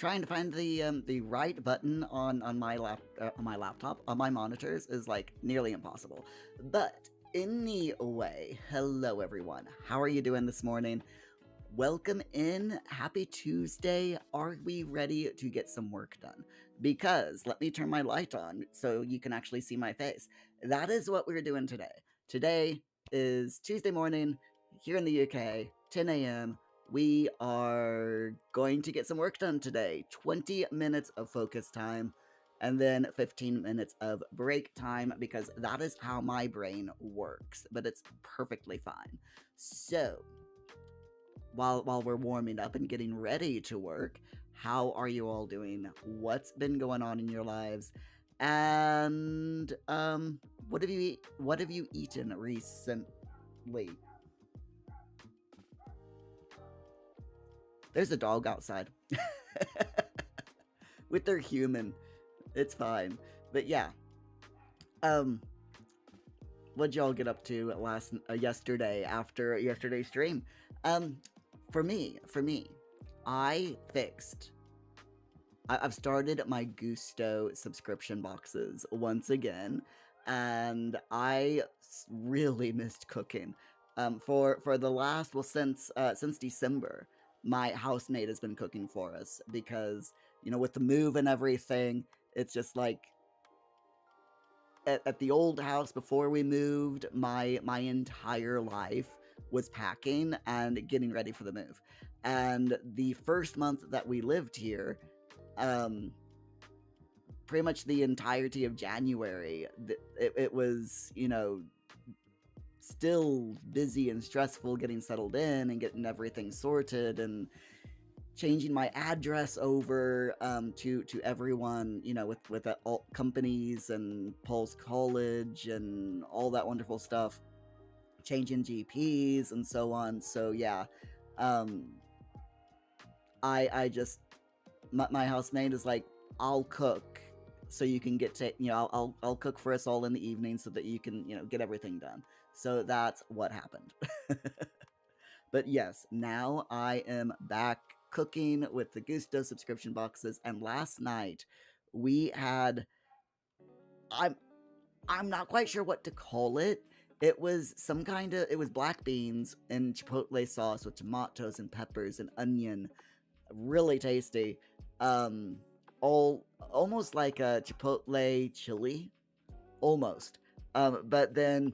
trying to find the right button on my laptop on my monitors is like nearly impossible. But anyway, hello everyone. How are you doing this morning? Welcome in. Happy Tuesday. Are we ready to get some work done? Because let me turn my light on so you can actually see my face. That is what we're doing today. Today is Tuesday morning here in the UK, 10 a.m. We are going to get some work done today. 20 minutes of focus time and then 15 minutes of break time because that is how my brain works, but it's perfectly fine. So, while we're warming up and getting ready to work, how are you all doing? What's been going on in your lives? And what have you eaten recently? There's a dog outside. With their human. It's fine. But yeah. What'd y'all get up to yesterday after yesterday's stream? For me, I've started my Gusto subscription boxes once again, and I really missed cooking. For the last since December, my housemate has been cooking for us because with the move and everything, it's just like at the old house before we moved, my entire life was packing and getting ready for the move. And the first month that we lived here, pretty much the entirety of January, it was, still busy and stressful getting settled in and getting everything sorted and changing my address over to everyone, with all companies and Paul's college and all that wonderful stuff, changing GPs and so on. So yeah, I just my housemate is like, I'll cook so you can get to I'll cook for us all in the evening so that you can get everything done. So that's what happened. But yes, now I am back cooking with the Gusto subscription boxes, and last night we had I'm not quite sure what to call it. It was black beans and chipotle sauce with tomatoes and peppers and onion. Really tasty. Almost like a chipotle chili. Almost. But then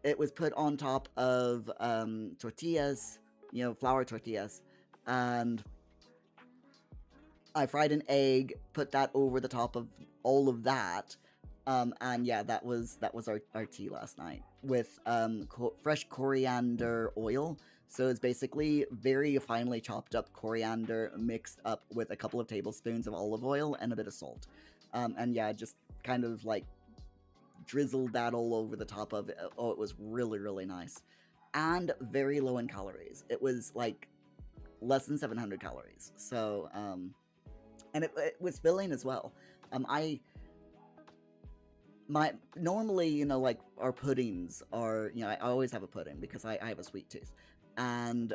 it was put on top of tortillas, flour tortillas, and I fried an egg, put that over the top of all of that, and yeah, that was our tea last night with fresh coriander oil. So it's basically very finely chopped up coriander mixed up with a couple of tablespoons of olive oil and a bit of salt, and yeah, just kind of like drizzled that all over the top of it. Oh, it was really, really nice. And very low in calories. It was like less than 700 calories. So, and it was filling as well. Normally, like our puddings are, I always have a pudding because I have a sweet tooth. And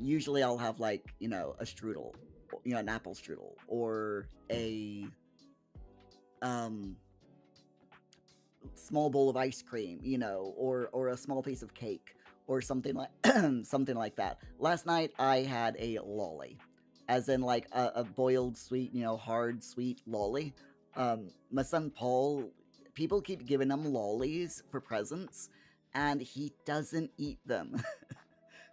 usually I'll have like, a strudel, an apple strudel, or a small bowl of ice cream, or a small piece of cake or something like something like that. Last night I had a lolly, as in like a boiled sweet, hard sweet lolly. My son Paul, people keep giving him lollies for presents, and he doesn't eat them.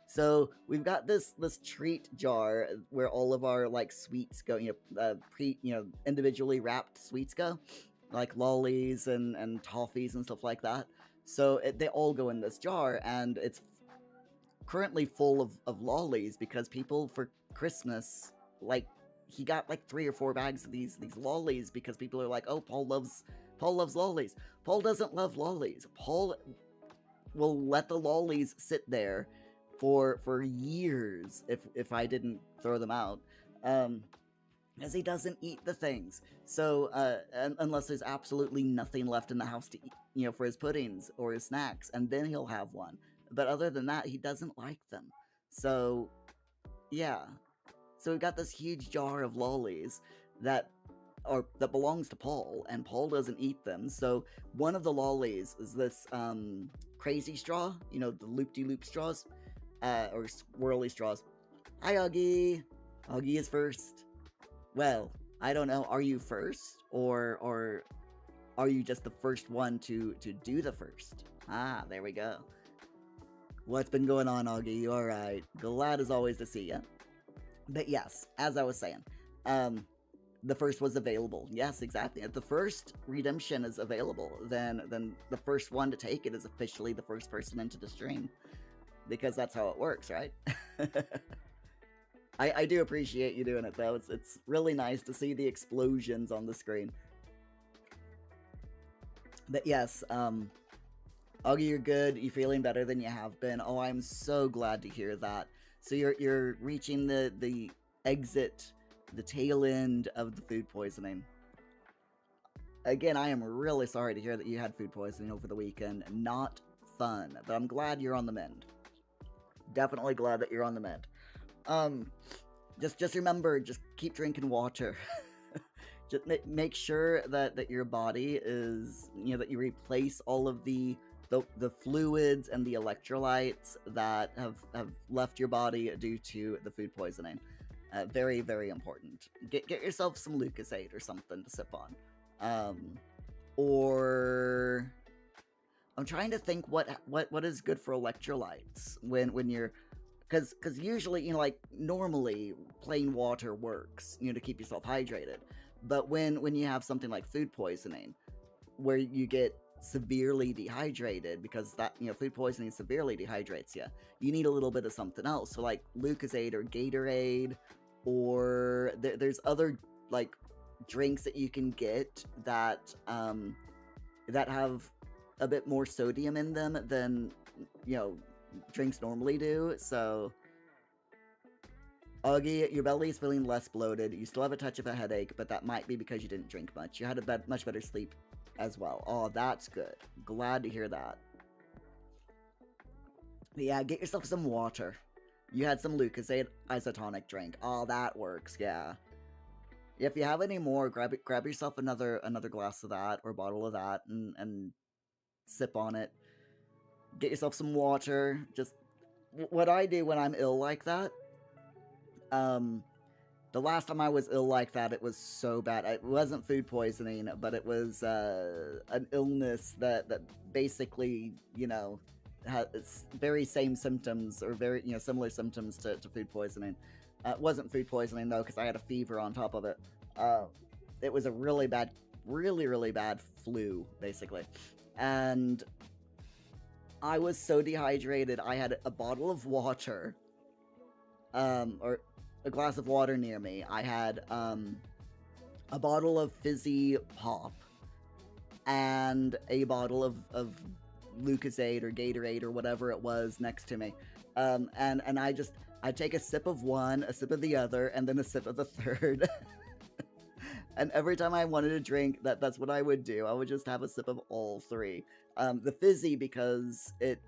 So we've got this treat jar where all of our like sweets go, individually wrapped sweets go, like lollies and toffees and stuff like that. So they all go in this jar, and it's currently full of lollies because people for Christmas, like, he got like 3 or 4 bags of these lollies because people are like, oh, Paul loves lollies. Paul doesn't love lollies. Paul will let the lollies sit there for years if I didn't throw them out. Because he doesn't eat the things. So, unless there's absolutely nothing left in the house to eat, for his puddings or his snacks, and then he'll have one. But other than that, he doesn't like them. So, yeah. So we got this huge jar of lollies that that belongs to Paul, and Paul doesn't eat them. So one of the lollies is this crazy straw, you know, the loop-de-loop straws, or swirly straws. Hi, Augie. Augie is first. Well, I don't know. Are you first, or are you just the first one to do the first? Ah, there we go. What's been going on, Augie? You all right? Glad as always to see you. But yes, as I was saying, the first was available. Yes, exactly. If the first redemption is available, then the first one to take it is officially the first person into the stream, because that's how it works, right? I do appreciate you doing it though. It's really nice to see the explosions on the screen. But yes, Augie, you're good. You're feeling better than you have been. Oh, I'm so glad to hear that. So you're reaching the exit, the tail end of the food poisoning. Again, I am really sorry to hear that you had food poisoning over the weekend. Not fun, but I'm glad you're on the mend. Definitely glad that you're on the mend. Just remember, just keep drinking water. Just make sure that your body is, you know, that you replace all of the fluids and the electrolytes that have left your body due to the food poisoning. Very, very important. Get yourself some Lucozade or something to sip on. Or I'm trying to think what is good for electrolytes when you're, because usually, you know, like normally plain water works, you know, to keep yourself hydrated. But when you have something like food poisoning, where you get severely dehydrated, because that, you know, food poisoning severely dehydrates you, you need a little bit of something else. So like Lucozade or Gatorade, or there's other like drinks that you can get that that have a bit more sodium in them than, you know, drinks normally do. So Augie, your belly is feeling less bloated. You still have a touch of a headache, but that might be because you didn't drink much. You had a much better sleep as well. Oh, that's good. Glad to hear that. But yeah, get yourself some water. You had some Lucozade isotonic drink. Oh, that works. Yeah. If you have any more, grab yourself another glass of that or bottle of that and sip on it. Get yourself some water. Just what I do when I'm ill like that. The last time I was ill like that, it was so bad. It wasn't food poisoning, but it was an illness that basically, you know, has very same symptoms, or very, you know, similar symptoms to food poisoning. It wasn't food poisoning though, because I had a fever on top of it. It was a really bad flu, basically. And I was so dehydrated, I had a bottle of water, or a glass of water near me. I had a bottle of fizzy pop and a bottle of Lucozade or Gatorade or whatever it was next to me. And I'd take a sip of one, a sip of the other, and then a sip of the third. And every time I wanted a drink, that's what I would do. I would just have a sip of all three. The fizzy, because it,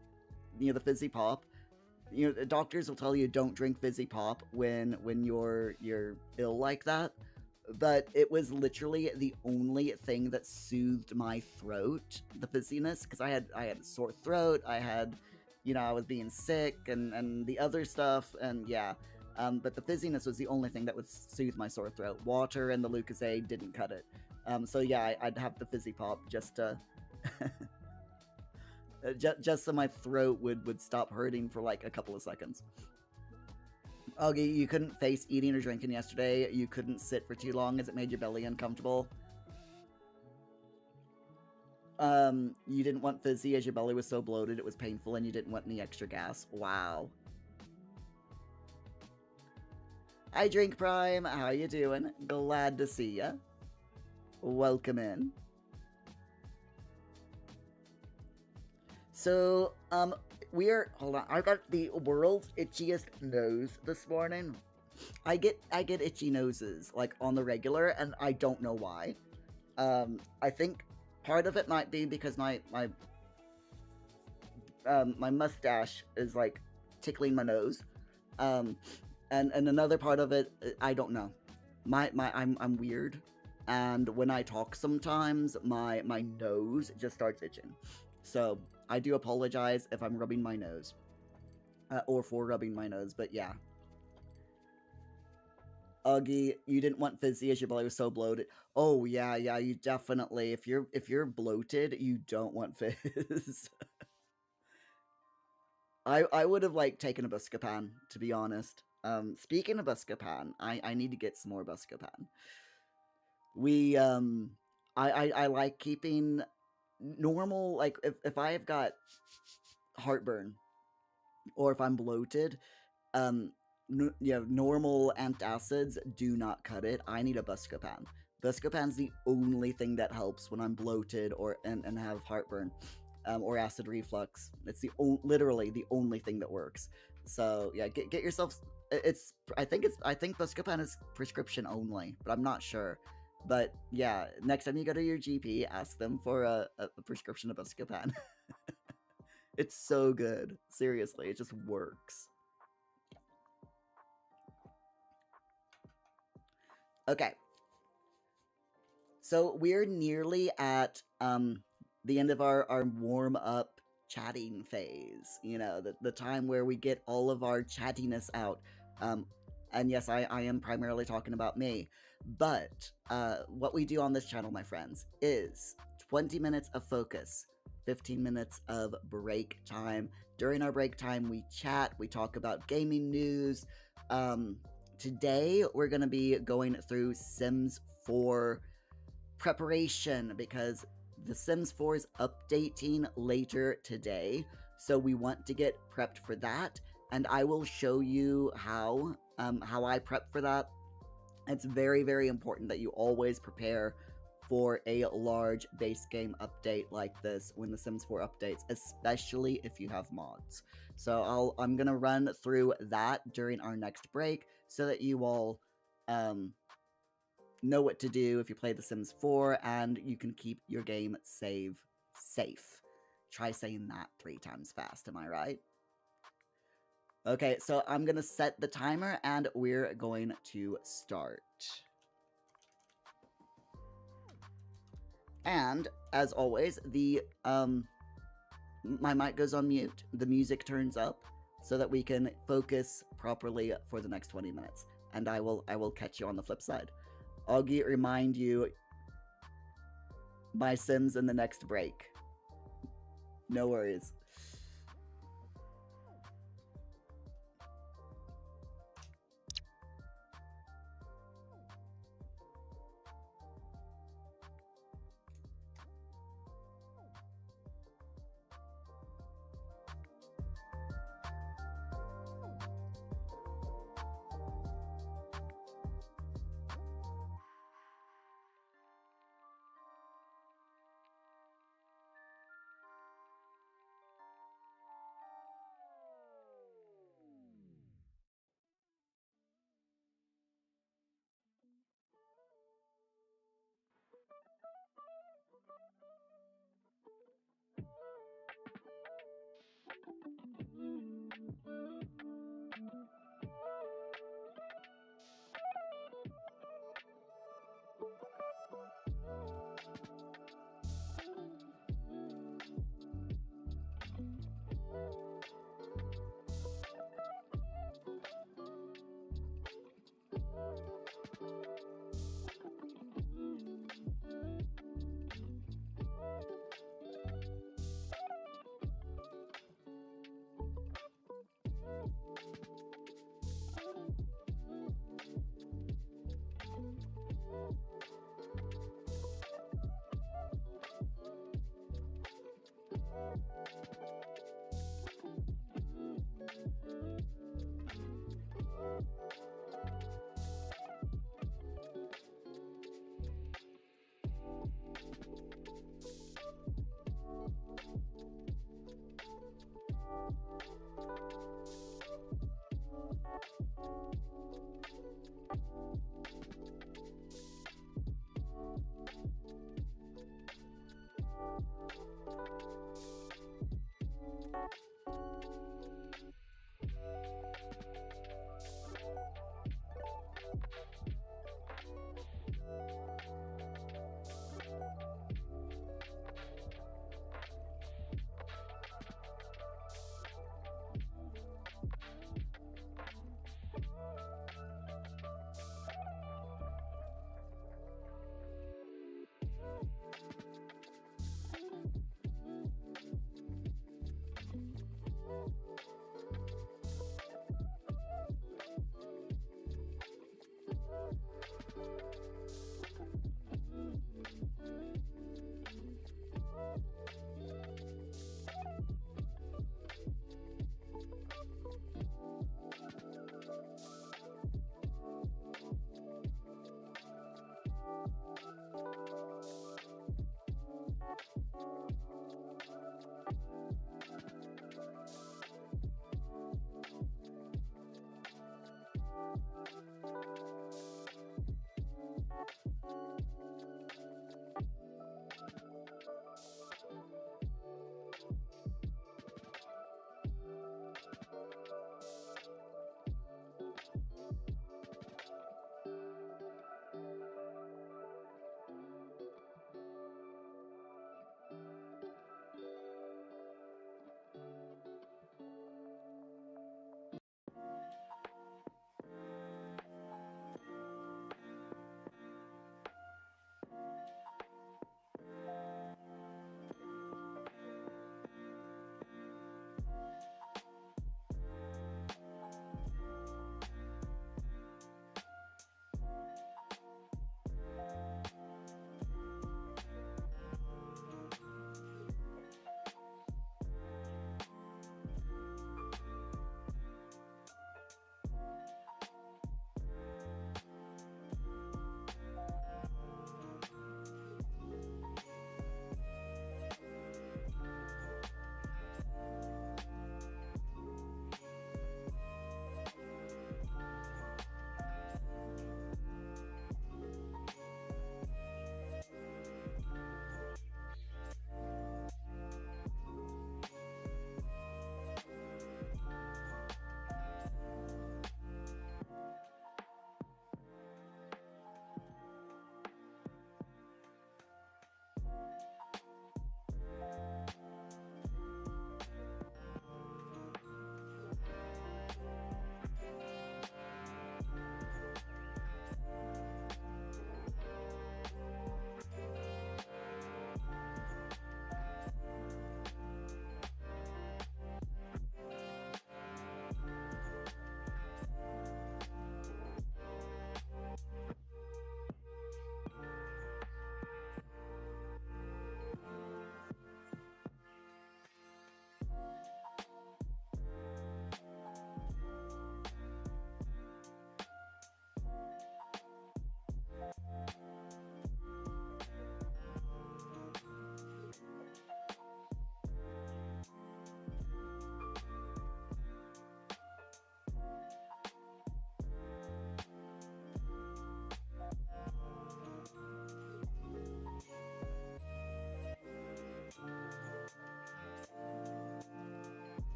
you know, the fizzy pop, you know, the doctors will tell you don't drink fizzy pop when you're ill like that. But it was literally the only thing that soothed my throat, the fizziness, because I had a sore throat. I had, you know, I was being sick and the other stuff, and yeah. But the fizziness was the only thing that would soothe my sore throat. Water and the Lucozade didn't cut it. So yeah, I'd have the fizzy pop just to just so my throat would stop hurting for like a couple of seconds. Augie, you couldn't face eating or drinking yesterday. You couldn't sit for too long as it made your belly uncomfortable. You didn't want fizzy as your belly was so bloated it was painful, and you didn't want any extra gas. Wow. Hi, Drink Prime. How you doing? Glad to see ya. Welcome in. So, hold on. I got the world's itchiest nose this morning. I get itchy noses, like, on the regular, and I don't know why. I think part of it might be because my mustache is, like, tickling my nose. And another part of it, I don't know. I'm weird, and when I talk sometimes, my nose just starts itching. So I do apologize if I'm rubbing my nose, or for rubbing my nose. But yeah, Uggy, you didn't want fizzy as your belly was so bloated. Oh yeah, yeah, you definitely. If you're bloated, you don't want fizz. I would have like taken a Buscopan, to be honest. Speaking of Buscopan, I need to get some more Buscopan. We I like keeping normal, like if I have got heartburn or if I'm bloated, um normal antacids do not cut it. I need a Buscopan. Buscopan's the only thing that helps when I'm bloated or and have heartburn, or acid reflux. It's literally the only thing that works. So yeah, get yourself. I think Buscopan is prescription only, but I'm not sure. But yeah, next time you go to your GP, ask them for a prescription of Buscopan. It's so good. Seriously, it just works. Okay, so we're nearly at the end of our warm up chatting phase. The time where we get all of our chattiness out. Um, and yes, I am primarily talking about me. But what we do on this channel, my friends, is 20 minutes of focus, 15 minutes of break time. During our break time, we chat, we talk about gaming news. Today, we're going to be going through Sims 4 preparation because The Sims 4 is updating later today. So we want to get prepped for that. And I will show you how I prep for that. It's very, very important that you always prepare for a large base game update like this when The Sims 4 updates, especially if you have mods. So I'm gonna run through that during our next break so that you all know what to do if you play The Sims 4 and you can keep your game save safe. Try saying that 3 times fast, am I right? Okay, so I'm gonna set the timer and we're going to start. And as always, my mic goes on mute, the music turns up so that we can focus properly for the next 20 minutes. And I will catch you on the flip side. Augie, remind you, my Sims in the next break. No worries.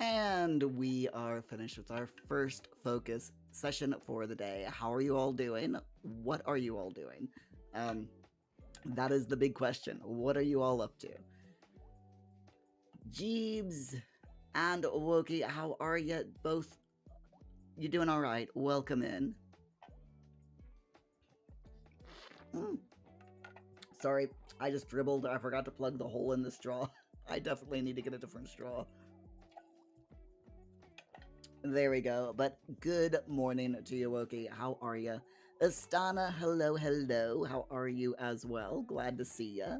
And we are finished with our first focus session for the day. How are you all doing? What are you all doing? Um, that is the big question. What are you all up to? Jeebs and Wookie, how are you? Both, you doing all right? Welcome in. Sorry, I just dribbled. I forgot to plug the hole in the straw. I definitely need to get a different straw. There we go. But good morning to you, Wookie. How are you? Astana, hello, hello. How are you as well? Glad to see ya.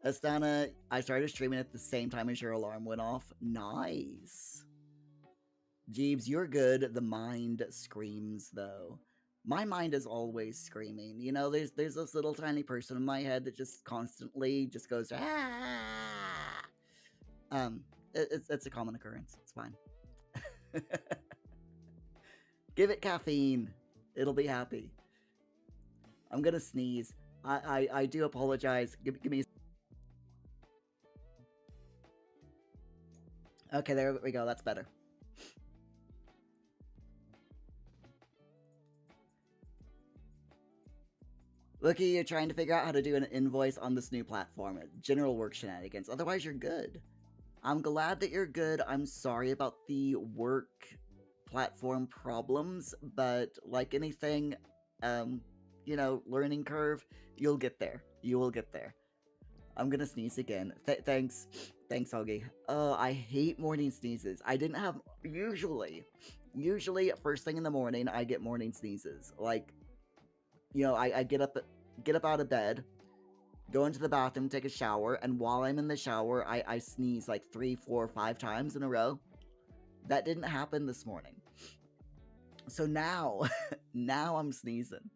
Astana, I started streaming at the same time as your alarm went off. Nice. Jeeves, you're good. The mind screams, though. My mind is always screaming. You know, there's this little tiny person in my head that just constantly just goes, ah. It's a common occurrence. It's fine. Give it caffeine. It'll be happy. I'm gonna sneeze. I do apologize. Give me. Okay, there we go. That's better. Looky, you're trying to figure out how to do an invoice on this new platform. General work shenanigans. Otherwise, you're good. I'm glad that you're good. I'm sorry about the work platform problems, but like anything, you know, learning curve, you'll get there. You will get there. I'm gonna sneeze again. Thanks, Augie. Oh, I hate morning sneezes. I didn't have usually first thing in the morning I get morning sneezes. Like, you know, I get up out of bed, go into the bathroom, take a shower, and while I'm in the shower, I sneeze like 3, 4, 5 times in a row. That didn't happen this morning. So now, now I'm sneezing.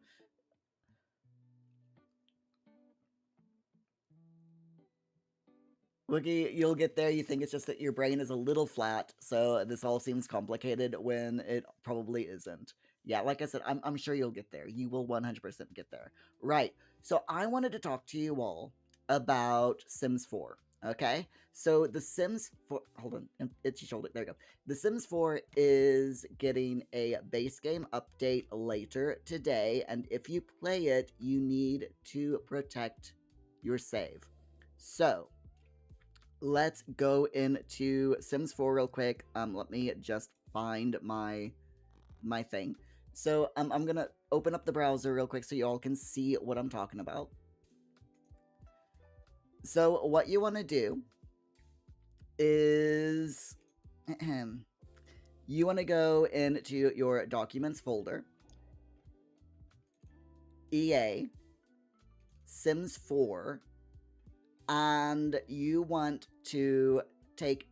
Wookie, you'll get there. You think it's just that your brain is a little flat, so this all seems complicated when it probably isn't. Yeah, like I said, I'm sure you'll get there. You will 100% get there. Right. So I wanted to talk to you all about Sims 4. Okay? So the Sims 4, hold on, itchy shoulder. There you go. The Sims 4 is getting a base game update later today, and if you play it, you need to protect your save. So let's go into Sims 4 real quick. Let me just find my thing. So I'm gonna open up the browser real quick so you all can see what I'm talking about. So what you want to do is you want to go into your documents folder, EA, Sims 4, and you want to take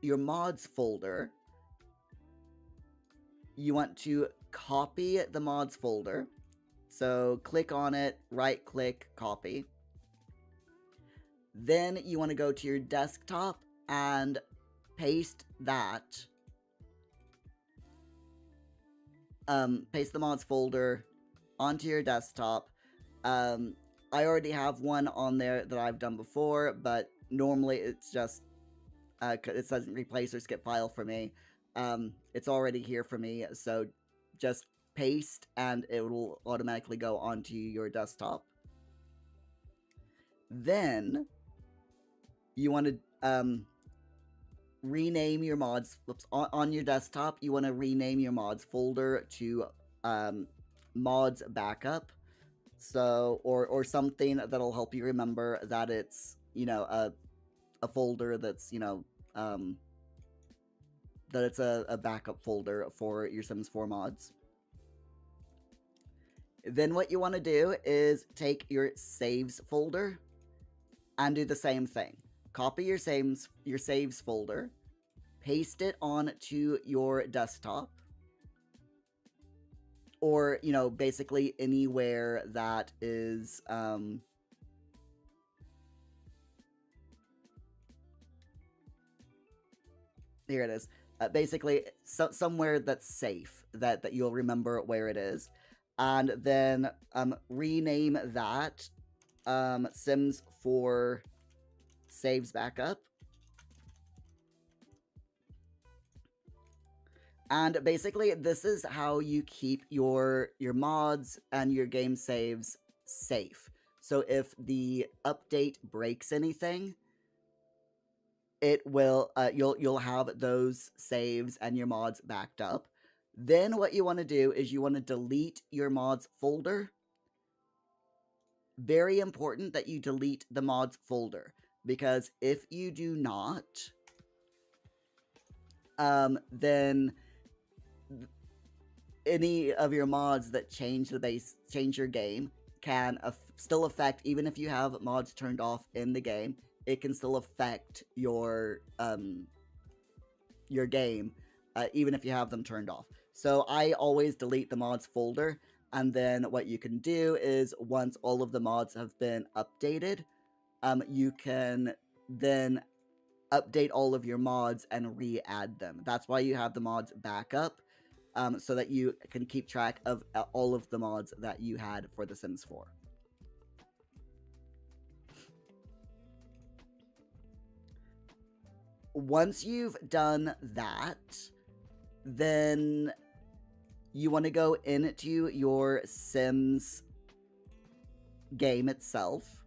your mods folder. You want to copy the mods folder. So click on it, right click, copy. Then you want to go to your desktop and paste that. Paste the mods folder onto your desktop. I already have one on there that I've done before, but normally it's just, it doesn't replace or skip file for me. It's already here for me, so just paste and it will automatically go onto your desktop. Then you want to rename your mods on your desktop. You want to rename your mods folder to mods backup. So, or something that'll help you remember that it's, you know, a folder that's, you know, that it's a backup folder for your Sims 4 mods. Then what you want to do is take your saves folder and do the same thing. Copy your saves folder, paste it onto your desktop, or, you know, basically anywhere that is here it is. Basically, somewhere that's safe, that you'll remember where it is, and then rename that Sims 4 saves backup. And basically, this is how you keep your mods and your game saves safe. So if the update breaks anything, it will you'll have those saves and your mods backed up. Then what you want to do is you want to delete your mods folder. Very important that you delete the mods folder, because if you do not, then any of your mods that change your game can still affect, even if you have mods turned off in the game, it can still affect your game, even if you have them turned off. So I always delete the mods folder, and then what you can do is once all of the mods have been updated, you can then update all of your mods and re-add them. That's why you have the mods backup, so that you can keep track of all of the mods that you had for The Sims 4. Once you've done that, then you want to go into your Sims game itself.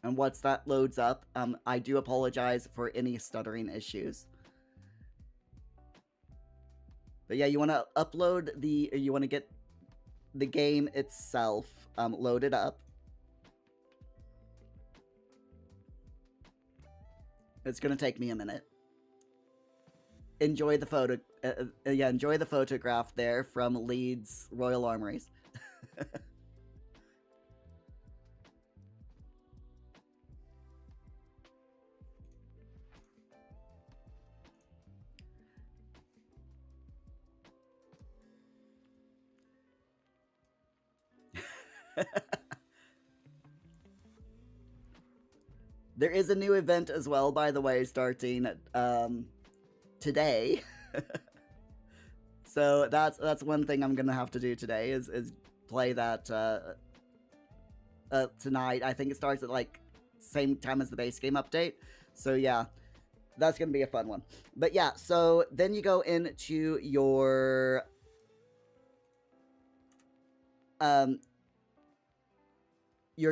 And once that loads up, I do apologize for any stuttering issues. But yeah, you want to you want to get the game itself loaded up. It's going to take me a minute. Enjoy the enjoy the photograph there from Leeds Royal Armories. There is a new event as well, by the way, starting today. So that's one thing I'm gonna have to do today is play that tonight. I think it starts at like same time as the base game update. So yeah, that's gonna be a fun one. But yeah, so then you go into your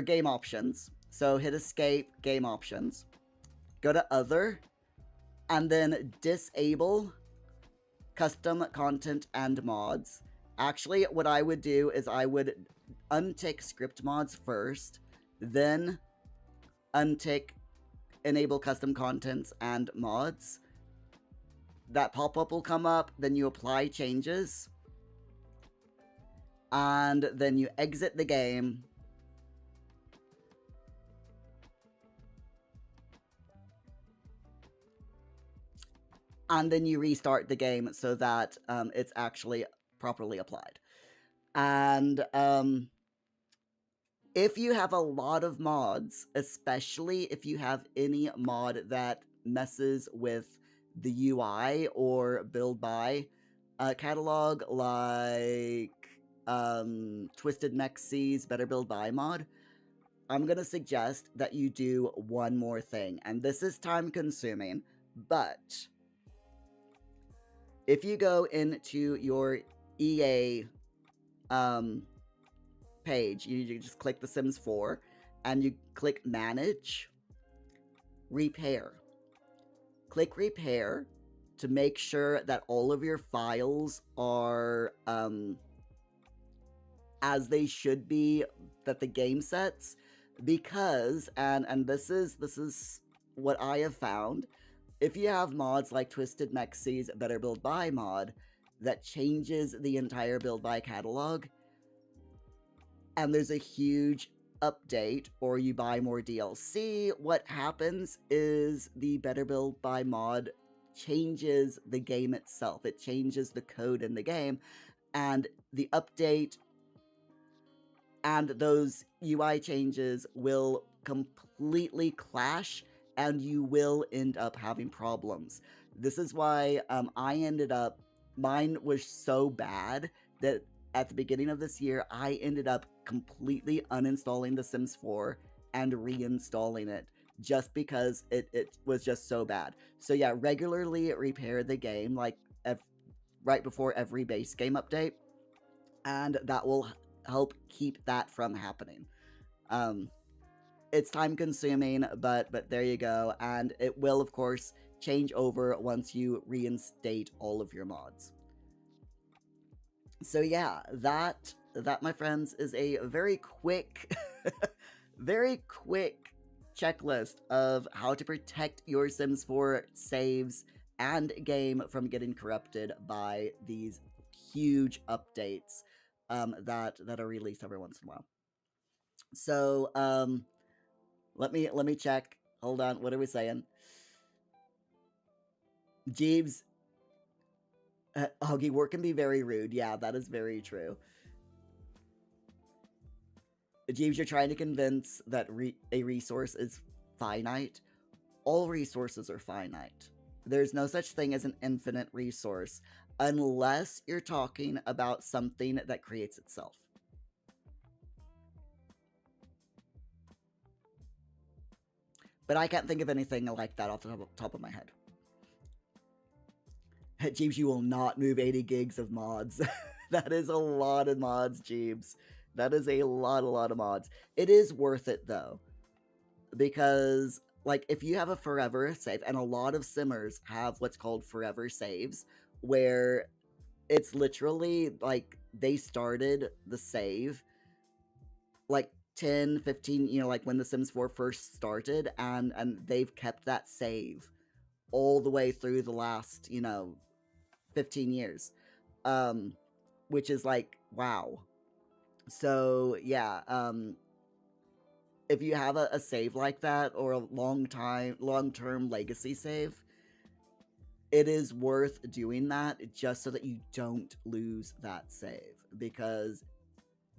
game options. So hit escape, game options, go to other, and then disable custom content and mods. Actually, what I would do is I would untick script mods first, then untick enable custom contents and mods. That pop-up will come up, then you apply changes, and then you exit the game. And then you restart the game so that it's actually properly applied. And if you have a lot of mods, especially if you have any mod that messes with the UI or build by catalog, like Twisted Mexie's Better Build By mod, I'm going to suggest that you do one more thing. And this is time consuming, but if you go into your EA page, you just click The Sims 4, and you click Manage, Repair. Click Repair to make sure that all of your files are as they should be, that the game sets, because, and this is what I have found, if you have mods like Twisted Mexie's Better Build By mod that changes the entire build by catalog, and there's a huge update, or you buy more DLC, what happens is the Better Build By mod changes the game itself. It changes the code in the game, and the update and those UI changes will completely clash, and you will end up having problems. This is why mine was so bad that at the beginning of this year, I ended up completely uninstalling The Sims 4 and reinstalling it just because it was just so bad. So yeah, regularly repair the game like right before every base game update, and that will help keep that from happening. Um, it's time consuming, but there you go, and it will of course change over once you reinstate all of your mods. So yeah, that my friends is a very quick very quick checklist of how to protect your Sims 4 saves and game from getting corrupted by these huge updates that are released every once in a while. So let me check. Hold on, what are we saying? Jeeves, Huggy, work can be very rude. Yeah, that is very true. Jeeves, you're trying to convince that a resource is finite. All resources are finite. There's no such thing as an infinite resource unless you're talking about something that creates itself. But I can't think of anything like that off the top of my head. Jeeves, you will not move 80 gigs of mods. That is a lot of mods, Jeeves. That is a lot of mods. It is worth it though, because like if you have a forever save, and a lot of simmers have what's called forever saves, where it's literally like they started the save like 10, 15, like when the Sims 4 first started, and they've kept that save all the way through the last 15 years, which is like wow. So yeah, if you have a save like that, or a long-term legacy save, it is worth doing that just so that you don't lose that save, because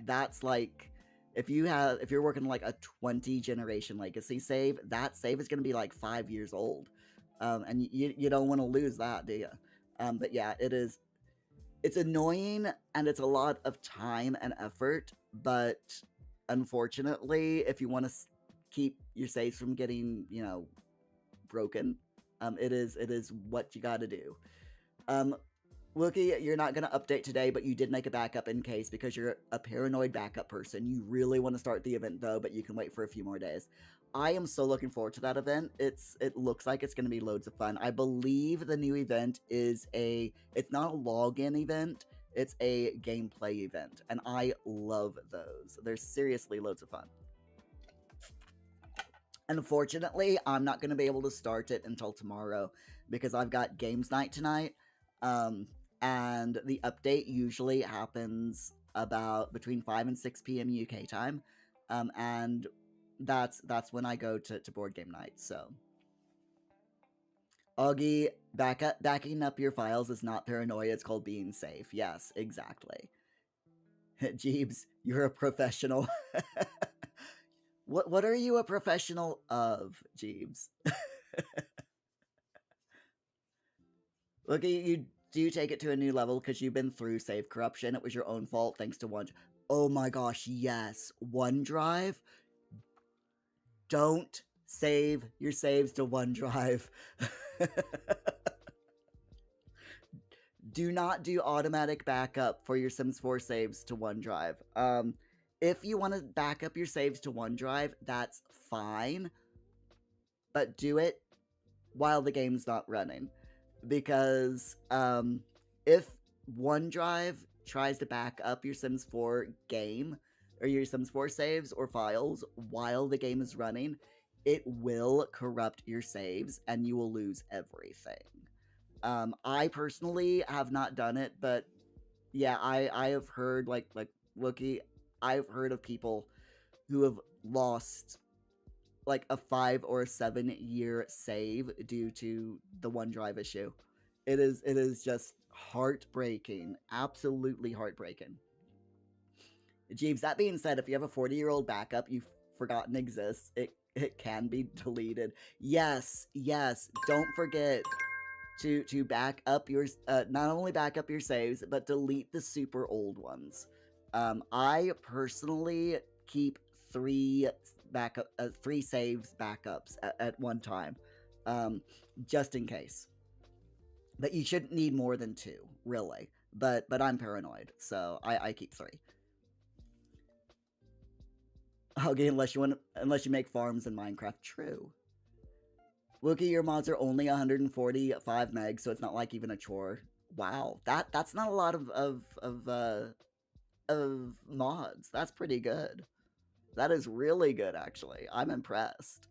that's like if you're working like a 20 generation legacy save, that save is going to be like 5 years old, and you don't want to lose that, do you? But yeah, it's annoying and it's a lot of time and effort, but unfortunately, if you want to keep your saves from getting broken, it is what you got to do. Wookie, you're not going to update today, but you did make a backup in case, because you're a paranoid backup person. You really want to start the event though, but you can wait for a few more days. I am so looking forward to that event. It looks like it's going to be loads of fun. I believe the new event is it's not a login event, it's a gameplay event, and I love those. They're seriously loads of fun. Unfortunately, I'm not going to be able to start it until tomorrow because I've got games night tonight. And the update usually happens about between 5 and 6 p.m. UK time. And that's when I go to board game night. So Augie, backing up your files is not paranoia, it's called being safe. Yes, exactly. Jeebs, you're a professional. What are you a professional of, Jeebs? Look, you do take it to a new level because you've been through save corruption. It was your own fault thanks to One. Oh my gosh, yes. OneDrive. Don't save your saves to OneDrive. Do not do automatic backup for your Sims 4 saves to OneDrive. If you want to back up your saves to OneDrive, that's fine. But do it while the game's not running. Because if OneDrive tries to back up your Sims 4 game, or your Sims 4 saves or files while the game is running, it will corrupt your saves and you will lose everything. I personally have not done it, but yeah, I have heard like Wookie, I've heard of people who have lost like a 5 or a 7 year save due to the OneDrive issue. It is just heartbreaking, absolutely heartbreaking. Jeeves, that being said, if you have a 40-year-old backup you've forgotten exists, it can be deleted. Yes, don't forget to back up your not only back up your saves, but delete the super old ones. I personally keep 3 backup, 3 saves backups at one time, um, just in case. But you shouldn't need more than 2, really. But I'm paranoid, so I keep 3. Okay, unless you make farms in Minecraft. True. Wookie, your mods are only 145 megs, so it's not like even a chore. Wow, that's not a lot of mods. That's pretty good. That is really good, actually. I'm impressed.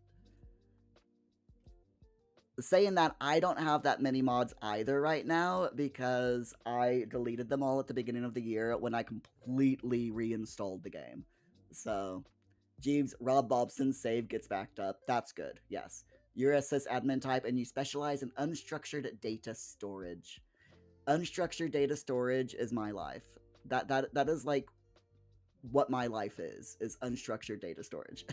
Saying that, I don't have that many mods either right now because I deleted them all at the beginning of the year when I completely reinstalled the game. So, Jeeves, Rob Bobson's save gets backed up. That's good, yes. You're a sysadmin type and you specialize in unstructured data storage. Unstructured data storage is my life. That is like what my life is unstructured data storage.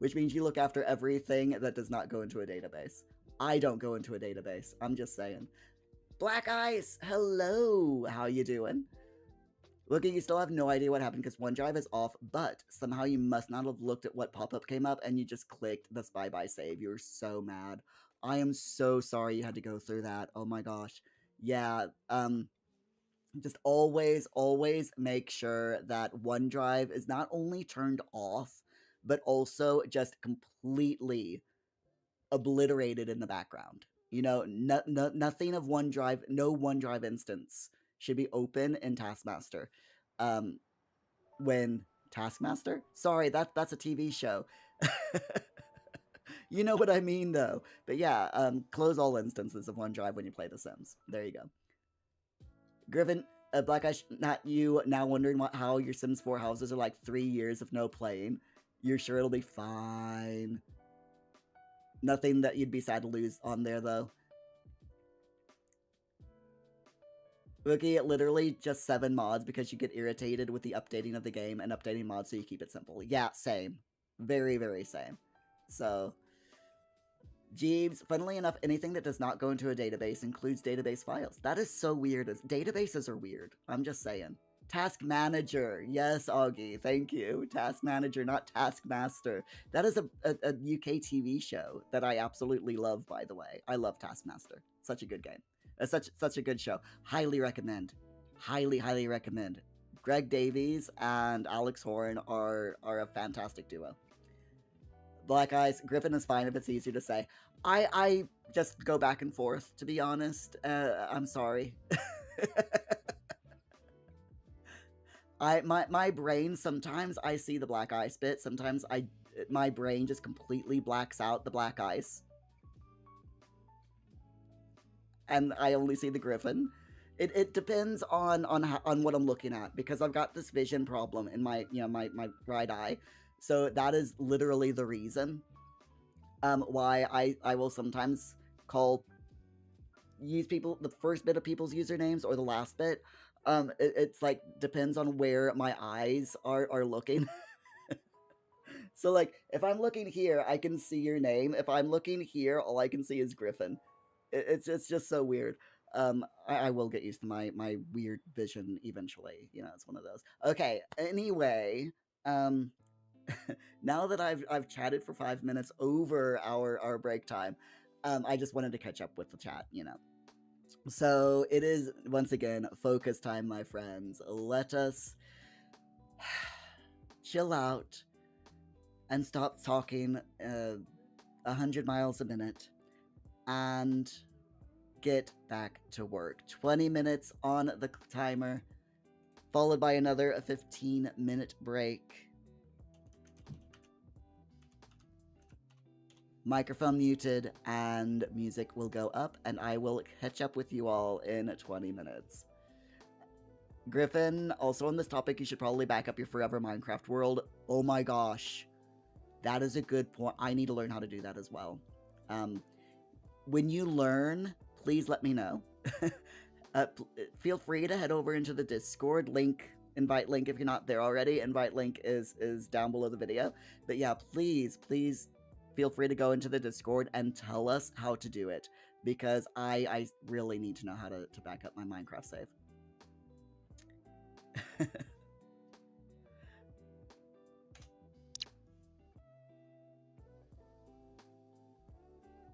Which means you look after everything that does not go into a database. I don't go into a database. I'm just saying. Black Ice, hello. How you doing? Look, you still have no idea what happened because OneDrive is off, but somehow you must not have looked at what pop-up came up and you just clicked the spy by save. You were so mad. I am so sorry you had to go through that. Oh my gosh. Yeah, just always make sure that OneDrive is not only turned off, but also just completely obliterated in the background. You know, nothing of OneDrive, no OneDrive instance should be open in Taskmaster. When Taskmaster? Sorry, that's a TV show. You know what I mean, though. But yeah, close all instances of OneDrive when you play The Sims. There you go. Griffin, Black Eye, not you, now wondering how your Sims 4 houses are like 3 years of no playing. You're sure it'll be fine. Nothing that you'd be sad to lose on there, though. Looking at literally just 7 mods because you get irritated with the updating of the game and updating mods so you keep it simple. Yeah, same. Very, very same. So, Jeeves, funnily enough, anything that does not go into a database includes database files. That is so weird. Databases are weird. I'm just saying. Task Manager. Yes, Augie. Thank you. Task Manager, not Taskmaster. That is a UK TV show that I absolutely love, by the way. I love Taskmaster. Such a good game. Such a good show. Highly recommend. Highly recommend. Greg Davies and Alex Horn are a fantastic duo. Black Eyes, Griffin is fine if it's easier to say. I just go back and forth, to be honest. I'm sorry. My brain, sometimes I see the black ice bit, sometimes my brain just completely blacks out the black ice. And I only see the Griffin. It depends on what I'm looking at, because I've got this vision problem in my my right eye. So that is literally the reason why I will sometimes use the first bit of people's usernames or the last bit. It's like depends on where my eyes are looking. So like if I'm looking here, I can see your name. If I'm looking here, all I can see is Griffin. It's just so weird. I will get used to my weird vision eventually. You know, it's one of those. Okay. Anyway, now that I've chatted for 5 minutes over our break time, I just wanted to catch up with the chat. You know. So it is once again focus time, my friends. Let us chill out and stop talking 100 miles a minute and get back to work. 20 minutes on the timer, followed by another 15-minute break. Microphone muted, and music will go up, and I will catch up with you all in 20 minutes. Griffin, also on this topic, you should probably back up your forever Minecraft world. Oh my gosh. That is a good point. I need to learn how to do that as well. When you learn, please let me know. Feel free to head over into the Discord link, invite link if you're not there already. Invite link is down below the video. But yeah, please feel free to go into the Discord and tell us how to do it, because I really need to know how to back up my Minecraft save.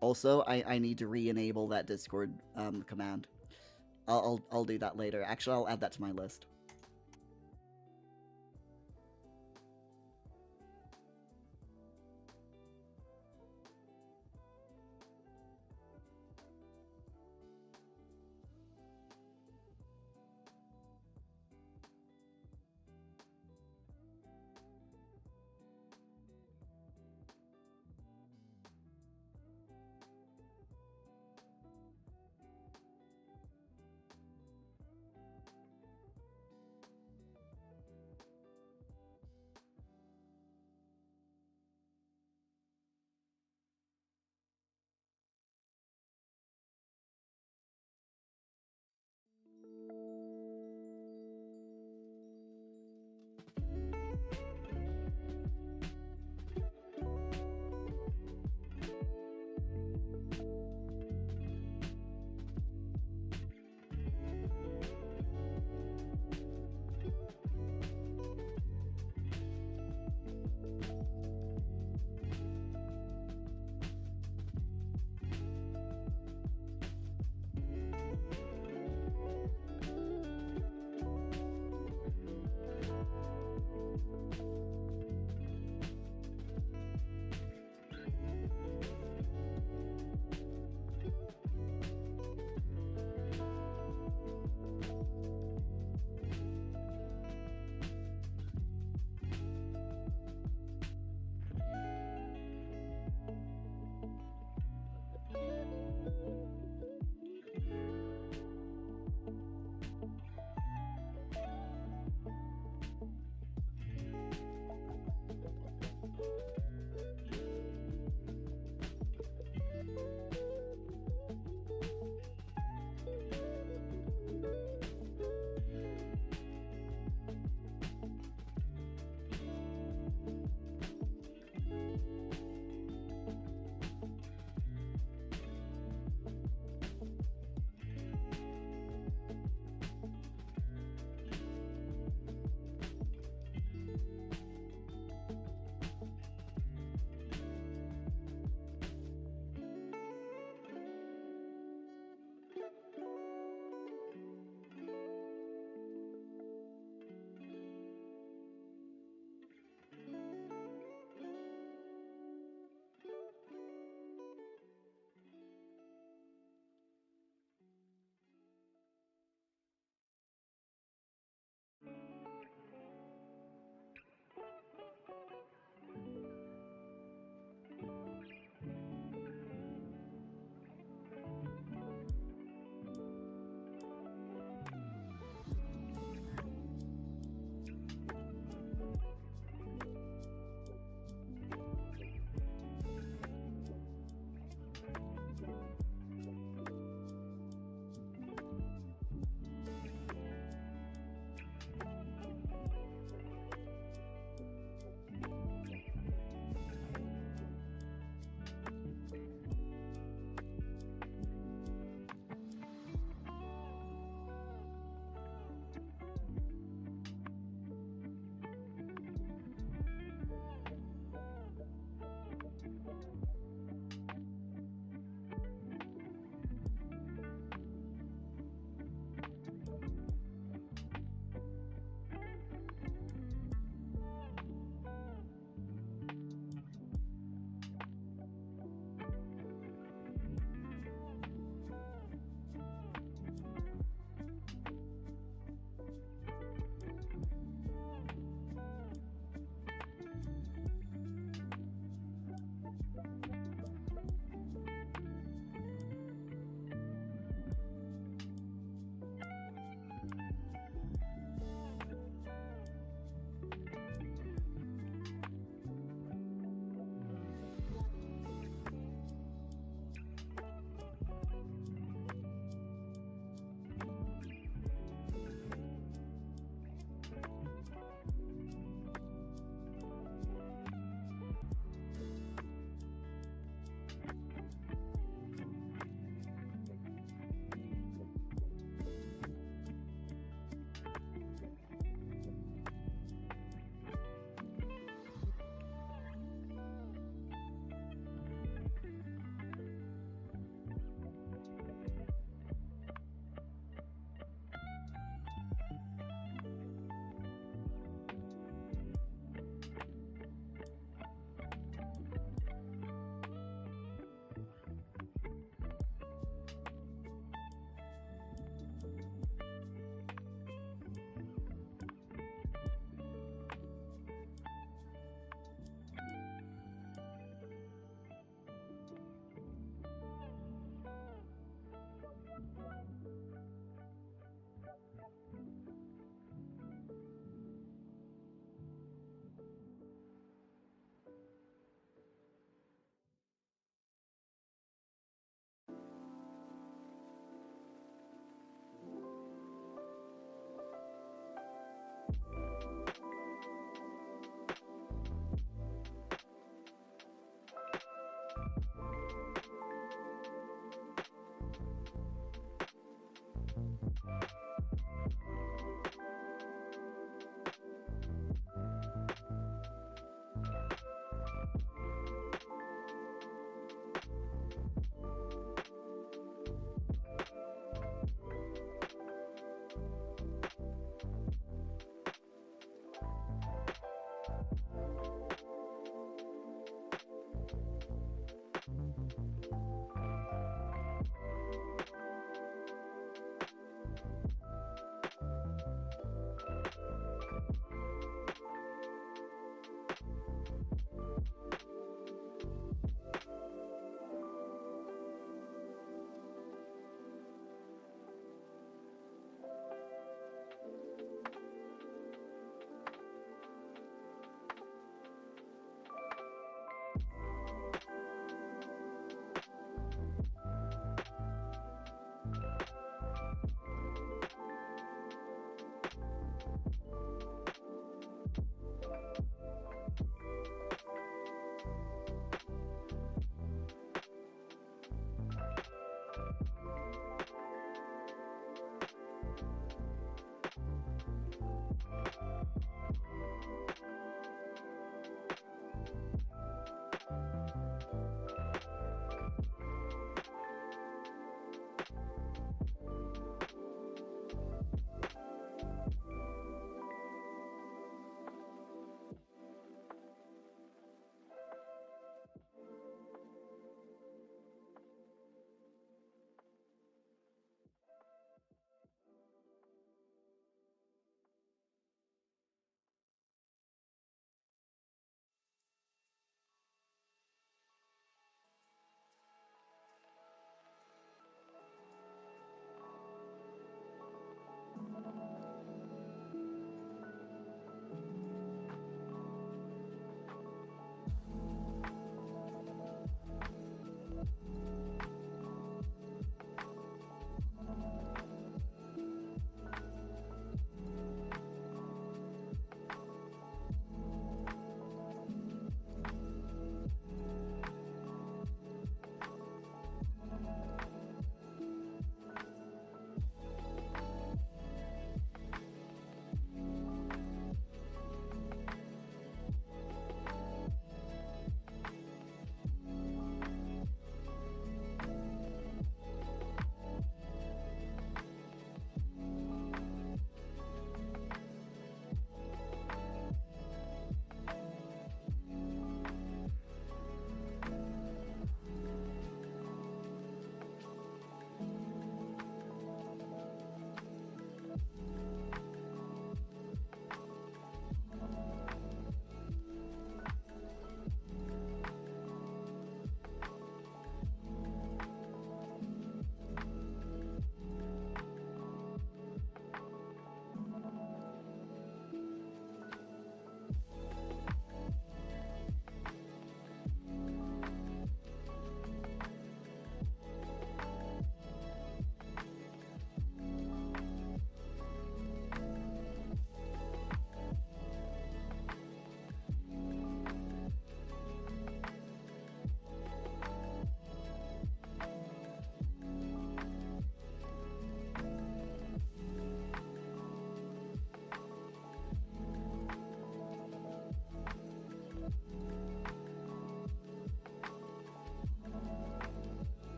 Also, I need to re-enable that Discord command. I'll do that later. Actually, I'll add that to my list.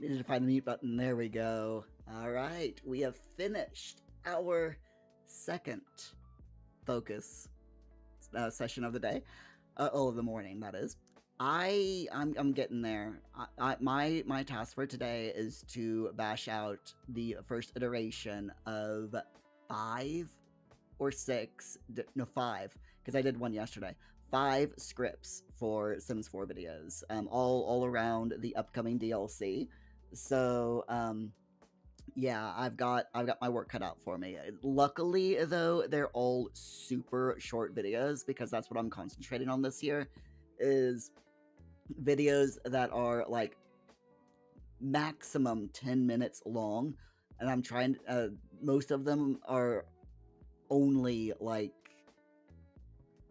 needed to find the mute button. There we go. All right, we have finished our second focus session of the day, of the morning. That is. I'm getting there. My task for today is to bash out the first iteration of 5 or 6, no 5, because I did one yesterday. 5 scripts for Sims 4 videos, all around the upcoming DLC. So yeah, I've got my work cut out for me. Luckily, though, they're all super short videos because that's what I'm concentrating on this year, is videos that are like maximum 10 minutes long, and I'm trying. Most of them are only like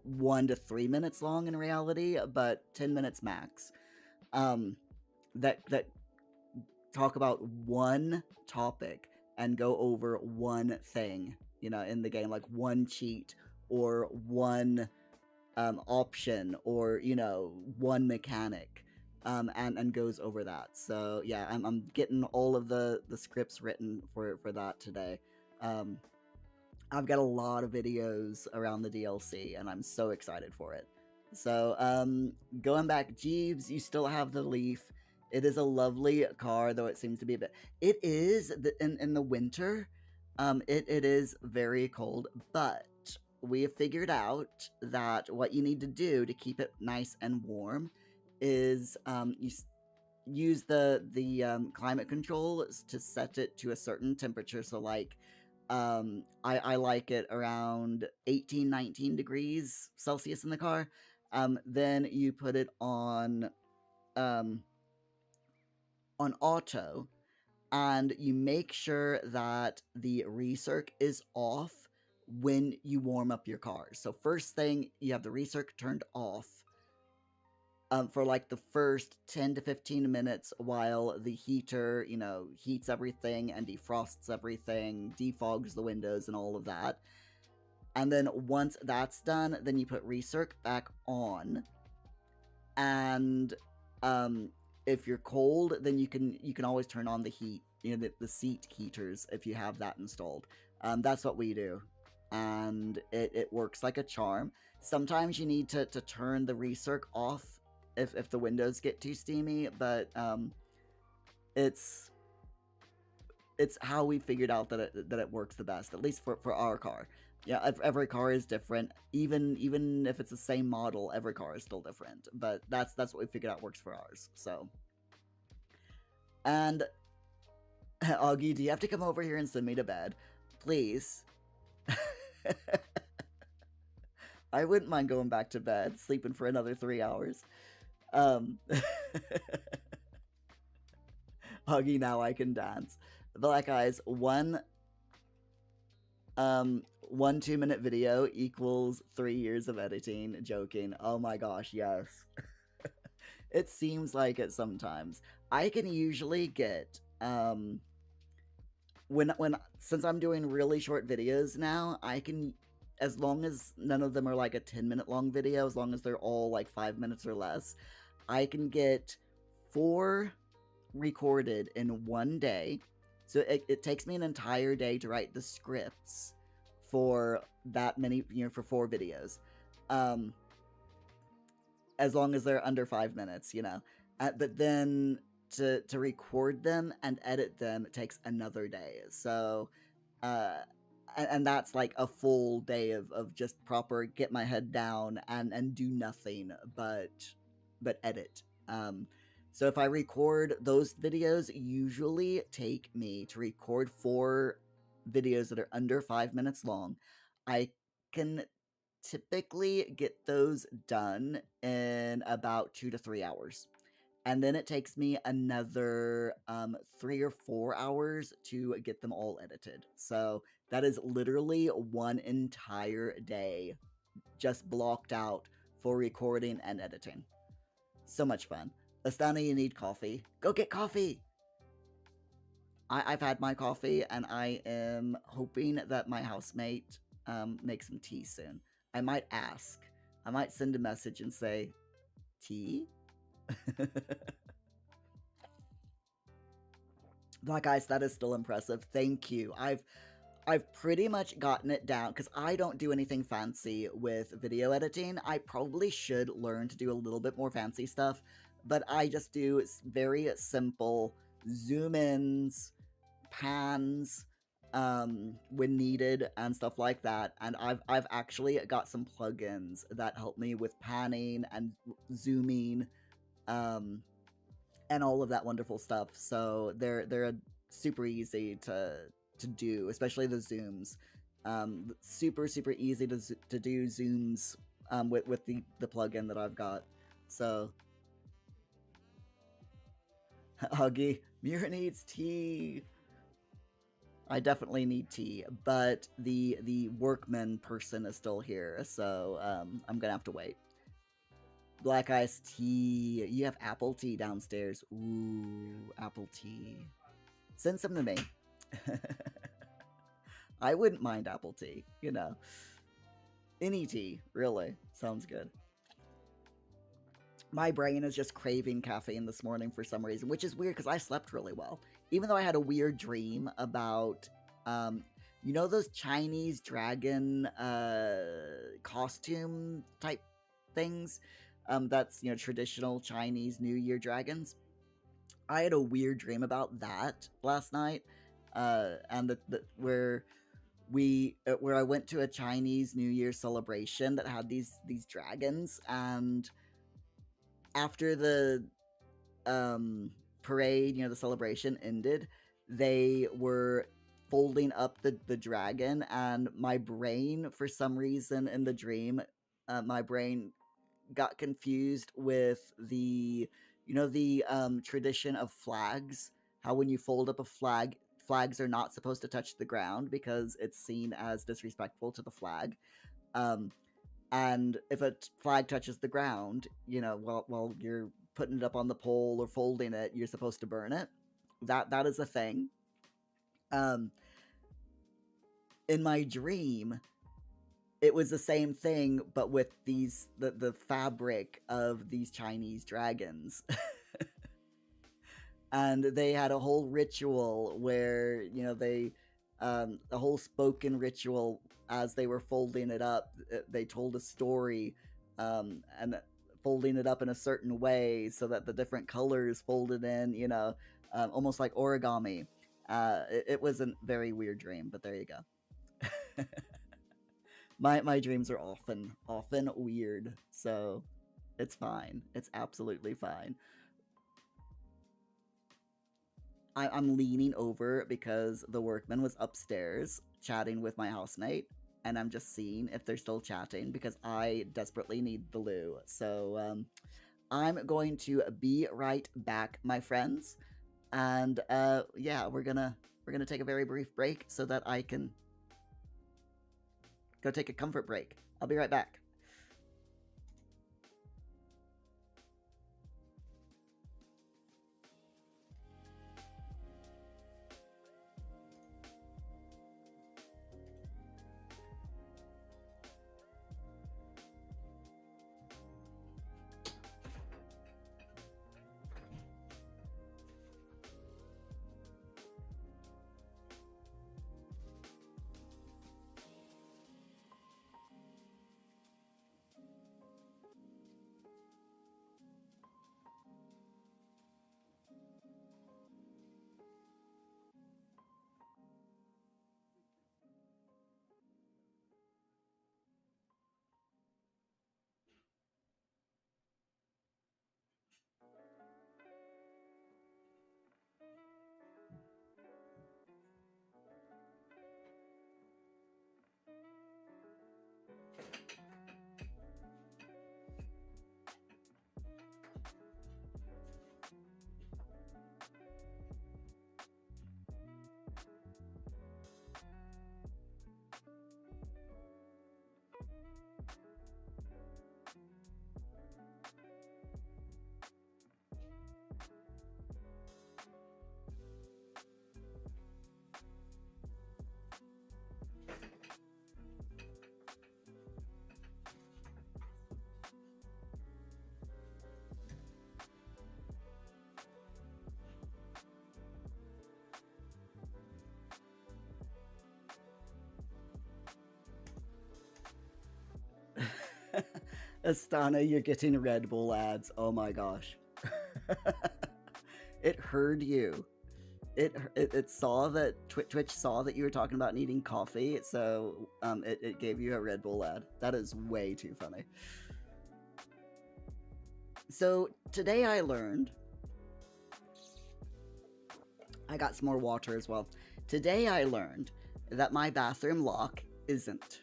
1 to 3 minutes long in reality, but 10 minutes max. That talk about one topic and go over one thing, in the game, like one cheat or one option or one mechanic, and goes over that. So yeah, I'm getting all of the scripts written for that today. I've got a lot of videos around the DLC, and I'm so excited for it. So, going back, Jeeves, you still have the Leaf. It is a lovely car, though it seems to be a bit. It is in the winter. It is very cold, but we have figured out that what you need to do to keep it nice and warm is you use the climate control to set it to a certain temperature. So like I like it around 18, 19 degrees Celsius in the car. Then you put it on auto, and you make sure that the recirc is off when you warm up your car. So first thing, you have the recirc turned off for like the first 10 to 15 minutes while the heater, heats everything and defrosts everything, defogs the windows and all of that. And then once that's done, then you put recirc back on. And if you're cold, then you can always turn on the heat, the seat heaters if you have that installed. That's what we do. And it works like a charm. Sometimes you need to turn the recirc off if the windows get too steamy, but it's how we figured out that it works the best, at least for our car. Yeah, every car is different. Even if it's the same model, every car is still different. But that's what we figured out works for ours. So, and Augie, do you have to come over here and send me to bed, please? I wouldn't mind going back to bed, sleeping for another 3 hours. Augie, now I can dance. Black Eyes, one 2-minute video equals 3 years of editing. Joking. Oh my gosh, yes. It seems like it sometimes. I can usually get since I'm doing really short videos now, I can, as long as none of them are like a 10-minute long video, as long as they're all like 5 minutes or less, I can get 4 recorded in one day. So it takes me an entire day to write the scripts for that many, for 4 videos. As long as they're under 5 minutes, but then to record them and edit them, it takes another day. So, and that's like a full day of just proper get my head down and do nothing but edit. So if I record those videos, usually take me to record 4 videos that are under 5 minutes long. I can typically get those done in about 2 to 3 hours. And then it takes me another 3 or 4 hours to get them all edited. So that is literally one entire day just blocked out for recording and editing. So much fun. Astana, you need coffee. Go get coffee! I've had my coffee, and I am hoping that my housemate makes some tea soon. I might ask. I might send a message and say, tea? Black Ice, that is still impressive. Thank you. I've pretty much gotten it down because I don't do anything fancy with video editing. I probably should learn to do a little bit more fancy stuff, but I just do very simple zoom ins, pans, when needed and stuff like that. And I've actually got some plugins that help me with panning and zooming, um, and all of that wonderful stuff. So they're super easy to do, especially the zooms. Super easy to do zooms, with the plugin that I've got. So Huggy, Muir needs tea. I definitely need tea, but the workman person is still here, so I'm gonna have to wait. Black iced tea. You have apple tea downstairs. Ooh, apple tea. Send some to me. I wouldn't mind apple tea, you know. Any tea, really. Sounds good. My brain is just craving caffeine this morning for some reason, which is weird because I slept really well. Even though I had a weird dream about, you know, those Chinese dragon costume type things? That's, you know, traditional Chinese New Year dragons. I had a weird dream about that last night, and where I went to a Chinese New Year celebration that had these dragons, and after the parade, you know, the celebration ended, they were folding up the dragon, and my brain, for some reason in the dream, my brain got confused with the, you know, the tradition of flags. How when you fold up a flag, flags are not supposed to touch the ground because it's seen as disrespectful to the flag. Um, and if a flag touches the ground, you know, while you're putting it up on the pole or folding it, you're supposed to burn it. That is a thing. Um, in my dream, it was the same thing, but with the fabric of these Chinese dragons. And they had a whole ritual where, you know, a whole spoken ritual as they were folding it up. They told a story, and folding it up in a certain way so that the different colors folded in, you know, almost like origami. It was a very weird dream, but there you go. My dreams are often weird, so it's fine. It's absolutely fine. I'm leaning over because the workman was upstairs chatting with my housemate, and I'm just seeing if they're still chatting because I desperately need the loo. So I'm going to be right back, my friends, and yeah, we're gonna take a very brief break so that I can go take a comfort break. I'll be right back. Astana, you're getting Red Bull ads. Oh my gosh. It heard you. It saw that Twitch saw that you were talking about needing coffee, so it gave you a Red Bull ad. That is way too funny. So today I learned. I got some more water as well. Today I learned that my bathroom lock isn't.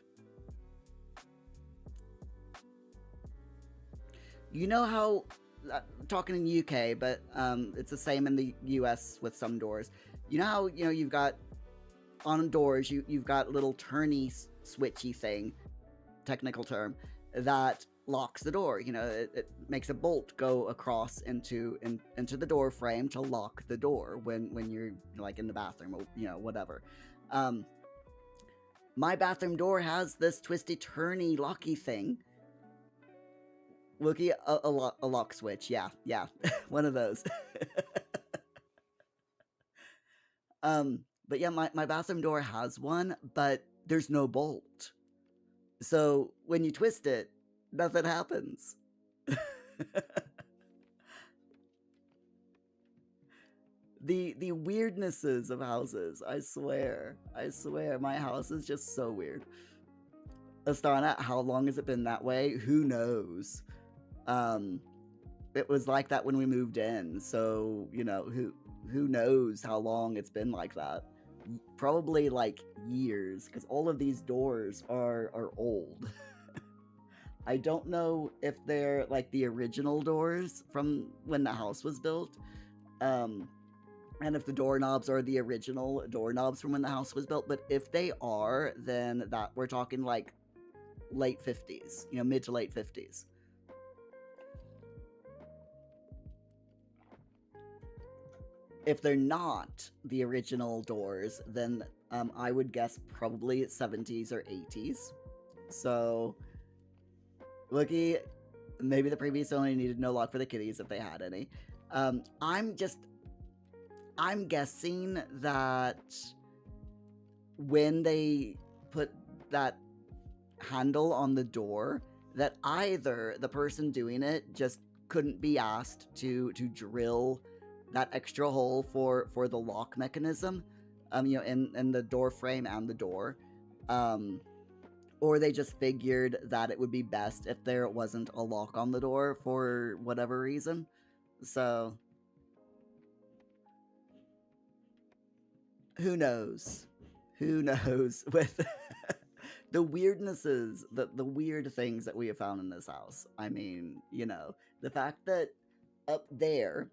You know how, talking in the UK, but it's the same in the US with some doors. You know how, you've got, on doors, you've got a little turny switchy thing, technical term, that locks the door. It makes a bolt go across into the door frame to lock the door when you're like in the bathroom or whatever. My bathroom door has this twisty turny locky thing. Looky, a lock switch. Yeah, one of those. But yeah, my bathroom door has one, but there's no bolt. So when you twist it, nothing happens. The weirdnesses of houses, I swear, my house is just so weird. Astana, how long has it been that way? Who knows? It was like that when we moved in, so who knows how long it's been like that. Probably like years, because all of these doors are old. I don't know if they're like the original doors from when the house was built, and if the doorknobs are the original doorknobs from when the house was built, but if they are, then that we're talking like late 50s, mid to late 50s. If they're not the original doors, then I would guess probably 70s or 80s. So, looky, maybe the previous owner needed no lock for the kitties if they had any. I'm guessing that when they put that handle on the door, that either the person doing it just couldn't be asked to drill that extra hole for the lock mechanism, in the door frame and the door, or they just figured that it would be best if there wasn't a lock on the door for whatever reason. So who knows with the weirdnesses, the weird things that we have found in this house. I mean, the fact that up there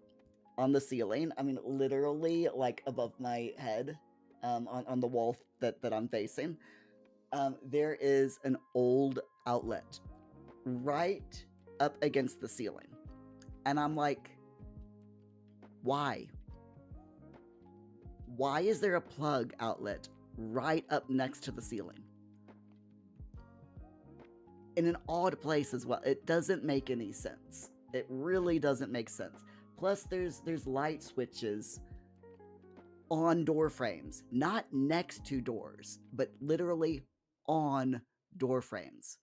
on the ceiling, I mean, literally like above my head, on the wall that I'm facing, there is an old outlet right up against the ceiling. And I'm like, why? Why is there a plug outlet right up next to the ceiling? In an odd place as well. It doesn't make any sense. It really doesn't make sense. Plus, there's light switches on door frames, not next to doors, but literally on door frames.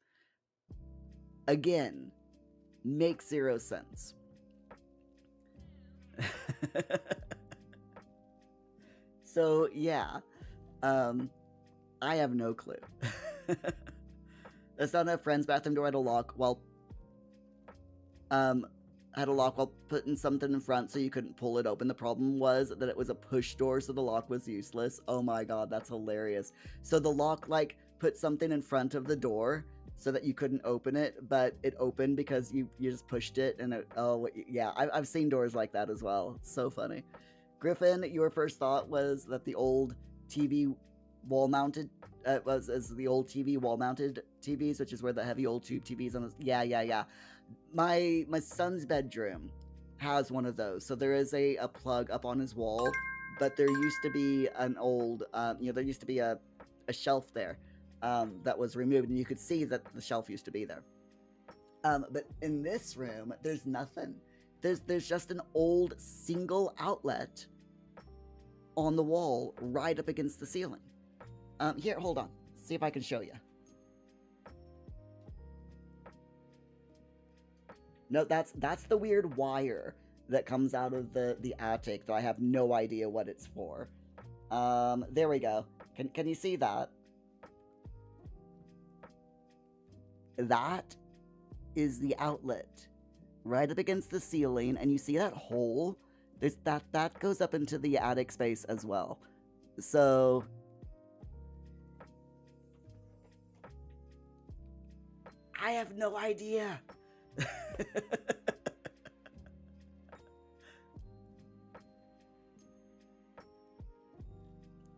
Again, makes zero sense. So yeah, I have no clue. That's not a friend's bathroom door had a lock while putting something in front so you couldn't pull it open. The problem was that it was a push door, so the lock was useless. Oh my god, that's hilarious. So the lock like put something in front of the door so that you couldn't open it, but it opened because you just pushed it, and yeah, I've seen doors like that as well. So funny. Griffin, your first thought was that the old TV wall-mounted was the old TV wall-mounted TVs, which is where the heavy old tube TVs on the yeah. My son's bedroom has one of those. So there is a plug up on his wall, but there used to be an old there used to be a shelf there that was removed, and you could see that the shelf used to be there. But in this room, there's nothing. There's just an old single outlet on the wall right up against the ceiling. Here, hold on. See if I can show you. No, that's the weird wire that comes out of the attic that I have no idea what it's for. There we go. Can you see that? That is the outlet right up against the ceiling, and you see that hole? There's that goes up into the attic space as well. So I have no idea.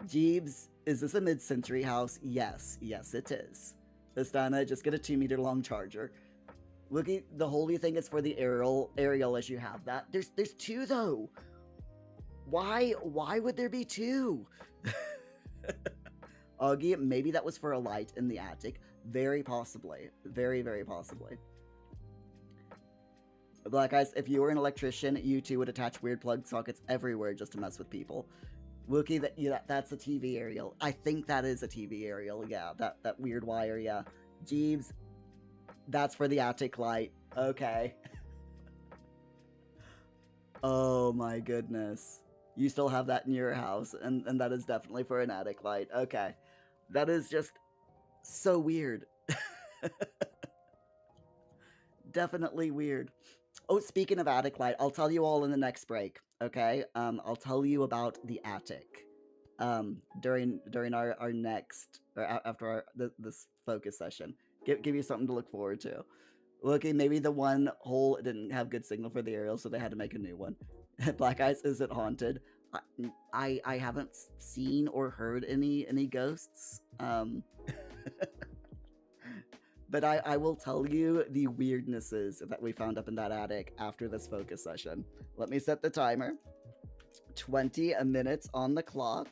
Jeeves, is this a mid-century house? Yes, yes it is. Astana, just get a 2-meter long charger. Look, the holy thing is for the aerial as you have that. There's two though. Why would there be two? Augie, maybe that was for a light in the attic. Very possibly. Very, very possibly. Black Eyes, if you were an electrician, you too would attach weird plug sockets everywhere just to mess with people. Wookie, that's a TV aerial. I think that is a TV aerial, yeah. That weird wire, yeah. Jeeves, that's for the attic light. Okay. Oh my goodness. You still have that in your house, and that is definitely for an attic light. Okay. That is just so weird. Definitely weird. Oh, speaking of attic light, I'll tell you all in the next break, okay? I'll tell you about the attic during our next, or after this focus session. Give you something to look forward to. Looking, maybe the one hole didn't have good signal for the aerial, so they had to make a new one. Black Eyes, is it haunted? I haven't seen or heard any ghosts. But I will tell you the weirdnesses that we found up in that attic after this focus session. Let me set the timer. 20 minutes on the clock.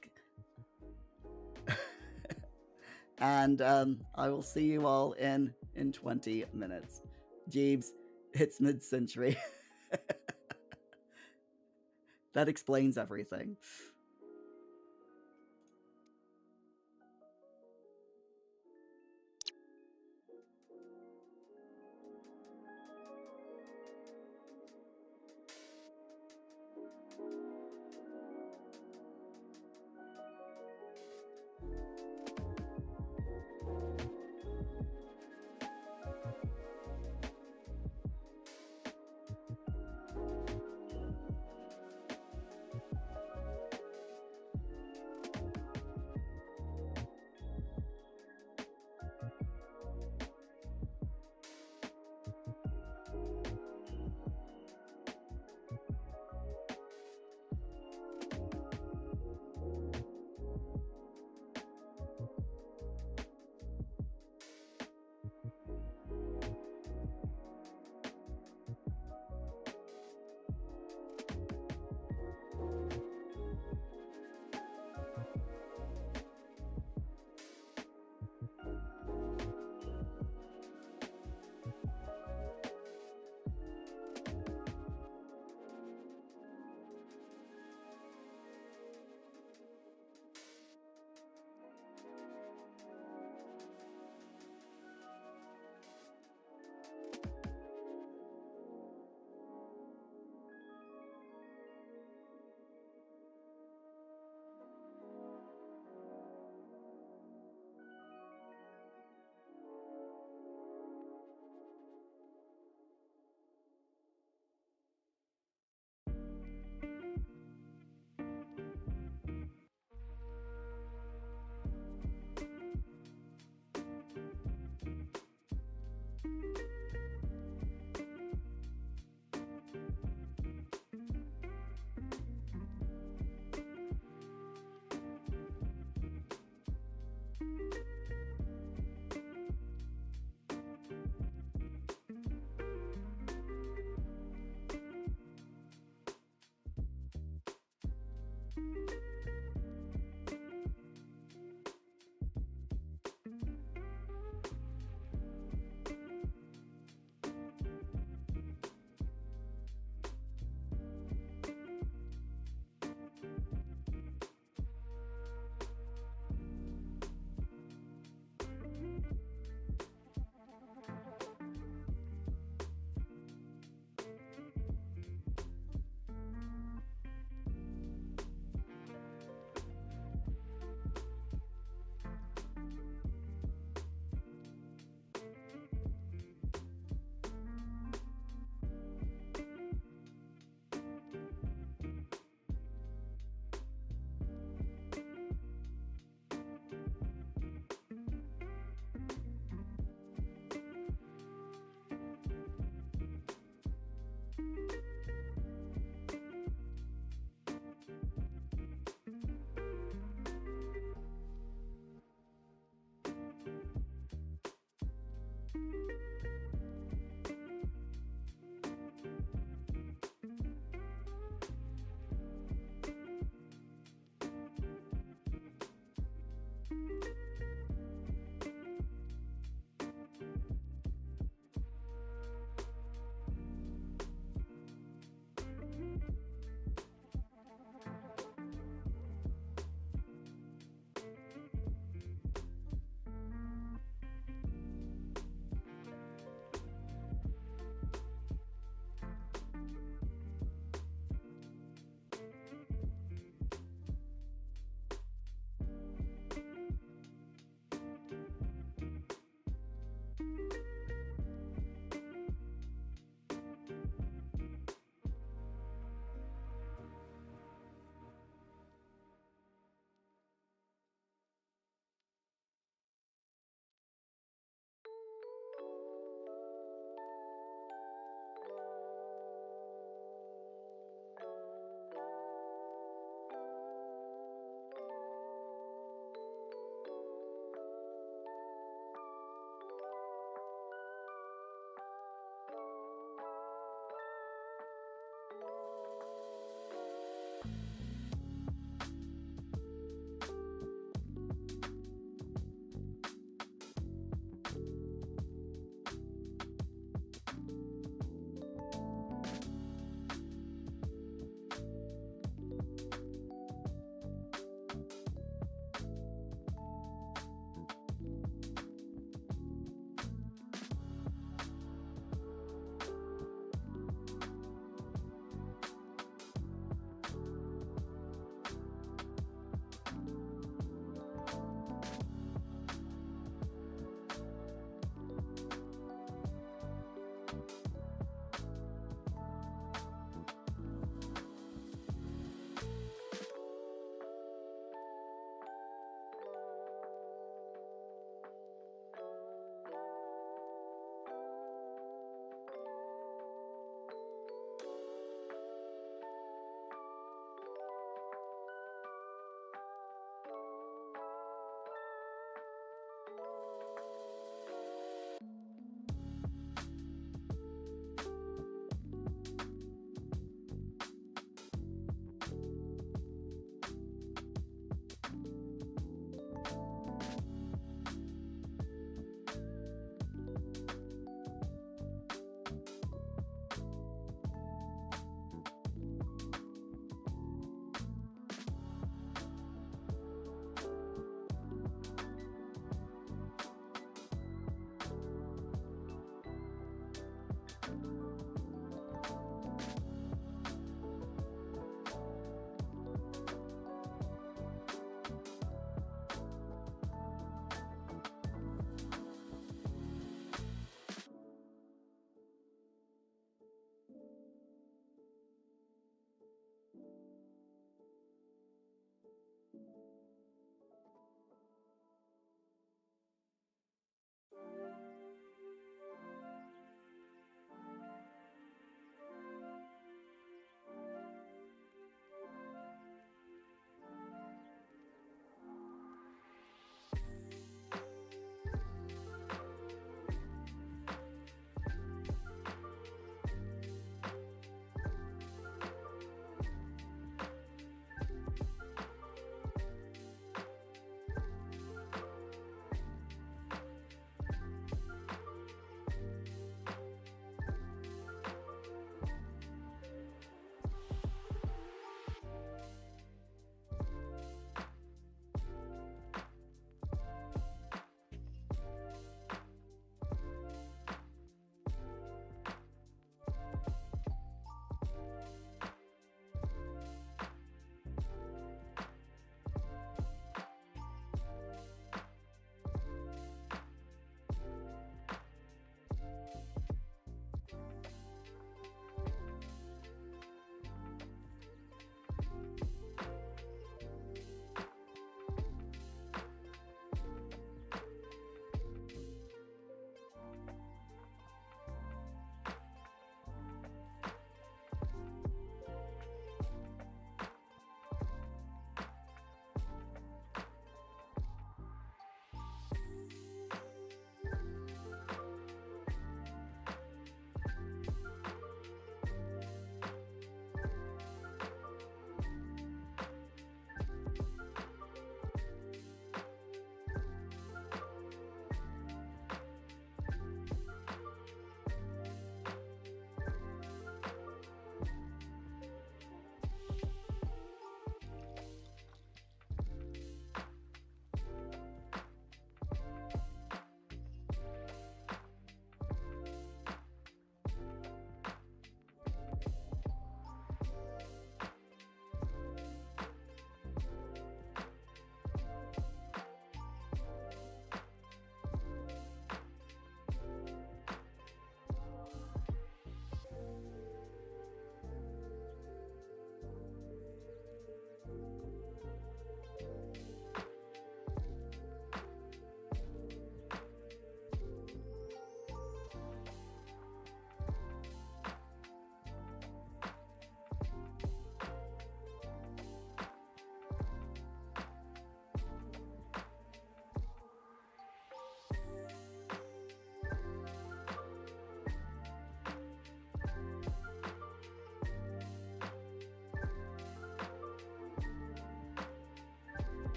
And I will see you all in 20 minutes. Jeeves, it's mid-century. That explains everything.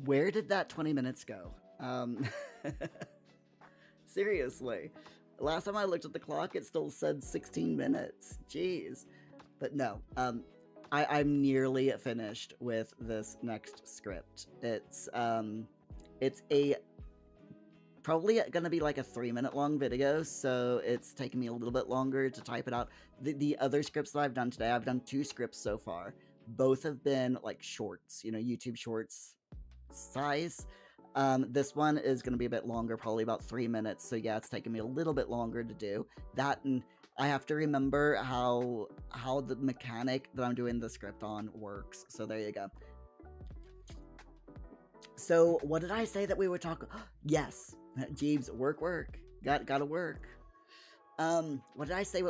Where did that 20 minutes go? Seriously. Last time I looked at the clock, it still said 16 minutes. Jeez. But no, I'm nearly finished with this next script. It's a probably gonna be like a 3-minute long video, so it's taking me a little bit longer to type it out. The other scripts that I've done today, I've done 2 scripts so far. Both have been like shorts, you know, YouTube shorts size. This one is going to be a bit longer, probably about 3 minutes. So yeah, it's taking me a little bit longer to do that, and I have to remember how the mechanic that I'm doing the script on works. So there you go. So what did I say that we were talking? Yes, Jeeves, work, gotta work. What did I say?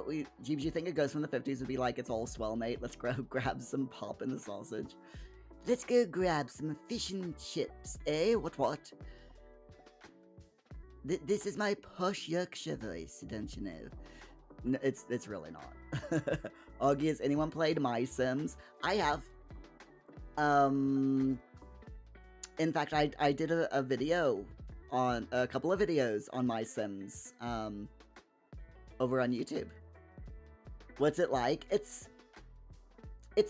Jeeves, you think it goes from the 50s would be like, it's all swell, mate. Let's grab some pop in the sausage. Let's go grab some fish and chips, eh? What? This is my posh Yorkshire voice, don't you know? No, it's really not. Augie, has anyone played My Sims? I have. In fact, I did a video on a couple of videos on My Sims, over on YouTube. What's it like? It's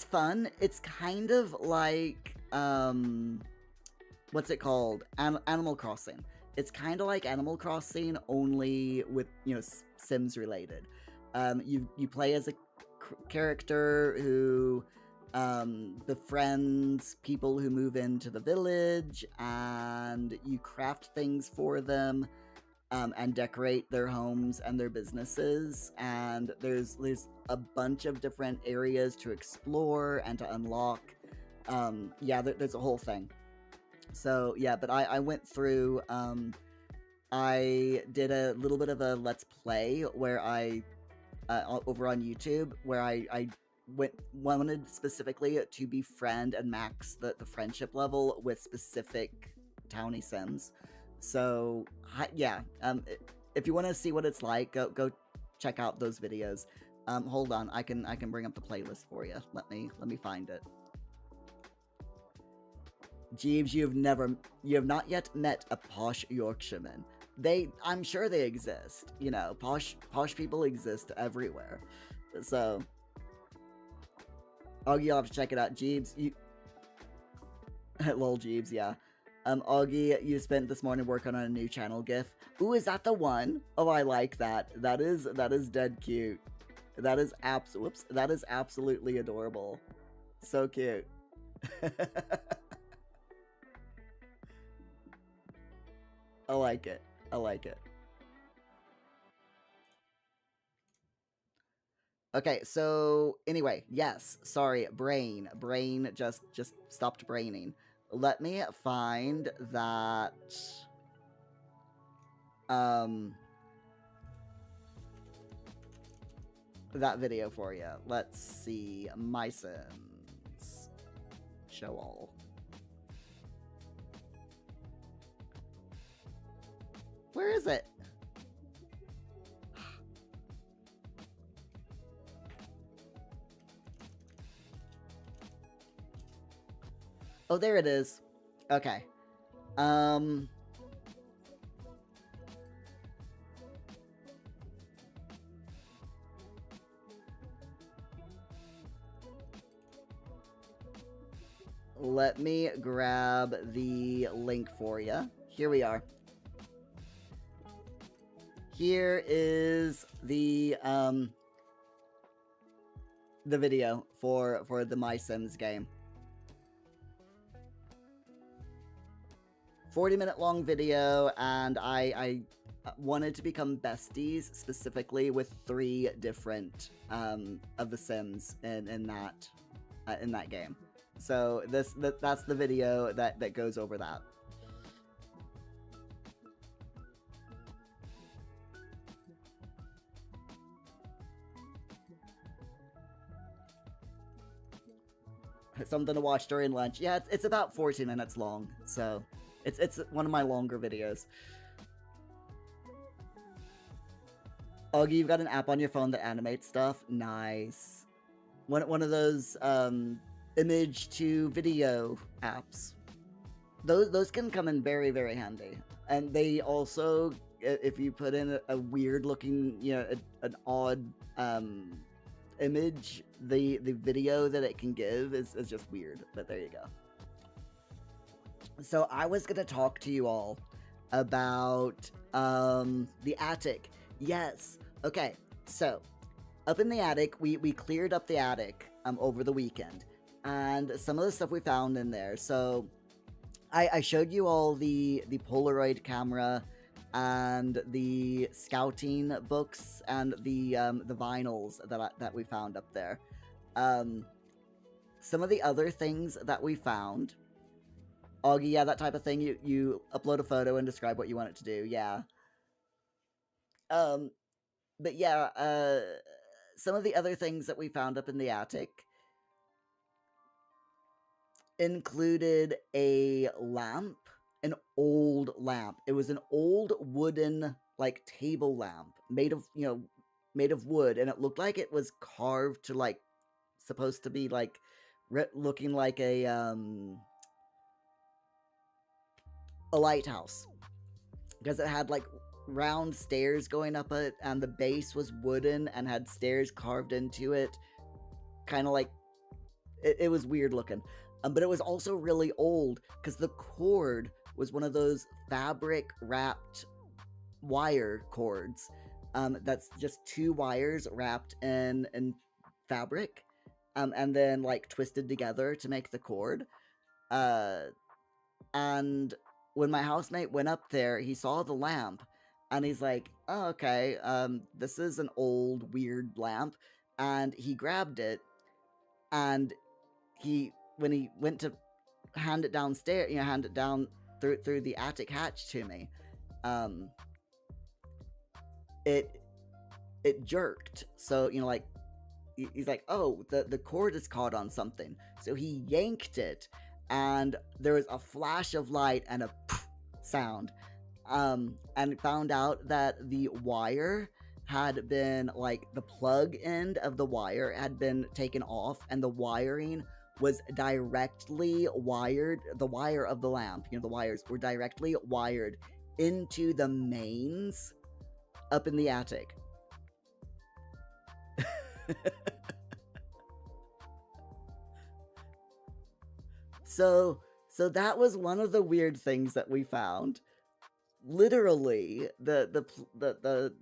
fun. It's kind of like, what's it called? Animal Crossing. It's kind of like Animal Crossing, only with, you know, Sims related. You play as a character who befriends people who move into the village, and you craft things for them, and decorate their homes and their businesses. And there's a bunch of different areas to explore and to unlock. Yeah, there's a whole thing. So yeah, but I went through, I did a little bit of a let's play where I, over on YouTube, where I wanted specifically to befriend and max the friendship level with specific townie Sims. So yeah, if you want to see what it's like, go check out those videos. Hold on, I can bring up the playlist for you. Let me find it. Jeeves, you have not yet met a posh Yorkshireman. I'm sure they exist. You know, posh people exist everywhere. So, Augie, you'll have to check it out. Jeeves, lol, Jeeves, yeah. Augie, you spent this morning working on a new channel GIF. Ooh, is that the one? Oh, I like that. That is dead cute. That is absolutely adorable. So cute. I like it. Okay, so anyway, yes, sorry, brain just stopped braining. Let me find that that video for you. Let's see, My Sims show all. Where is it? Oh, there it is. Okay. Let me grab the link for you. Here we are. Here is the video for the My Sims game. 40-minute long video, and I wanted to become besties specifically with 3 different of the Sims in that game. So that's the video that goes over that. Something to watch during lunch. Yeah, it's about 14 minutes long, so it's one of my longer videos. Augie, you've got an app on your phone that animates stuff? Nice. One of those image to video apps. those can come in very, very handy. And they also, if you put in a weird looking, an odd image, the video that it can give is just weird. But there you go. So I was gonna talk to you all about the attic. Yes. Okay. So up in the attic, we cleared up the attic over the weekend, and some of the stuff we found in there. So I showed you all the Polaroid camera and the scouting books and the vinyls that we found up there. Some of the other things that we found. Augie, yeah, that type of thing. You upload a photo and describe what you want it to do. Yeah. Um, but yeah, some of the other things that we found up in the attic included a lamp, an old lamp. It was an old wooden like table lamp made of wood, and it looked like it was carved to like supposed to be like looking like a lighthouse, because it had like round stairs going up it, and the base was wooden and had stairs carved into it, kind of like it was weird looking. But it was also really old because the cord was one of those fabric wrapped wire cords. That's just two wires wrapped in fabric, and then like twisted together to make the cord. And when my housemate went up there, he saw the lamp, and he's like, "Oh, okay, this is an old weird lamp," and he grabbed it, and when he went to hand it downstairs, hand it down through the attic hatch to me, it jerked. So like he's like, "Oh, the cord is caught on something," so he yanked it, and there was a flash of light and a sound, and found out that the wire had been like the plug end of the wire had been taken off, and the wiring was directly wired. The wire of the lamp, the wires were directly wired into the mains up in the attic. So that was one of the weird things that we found. Literally, the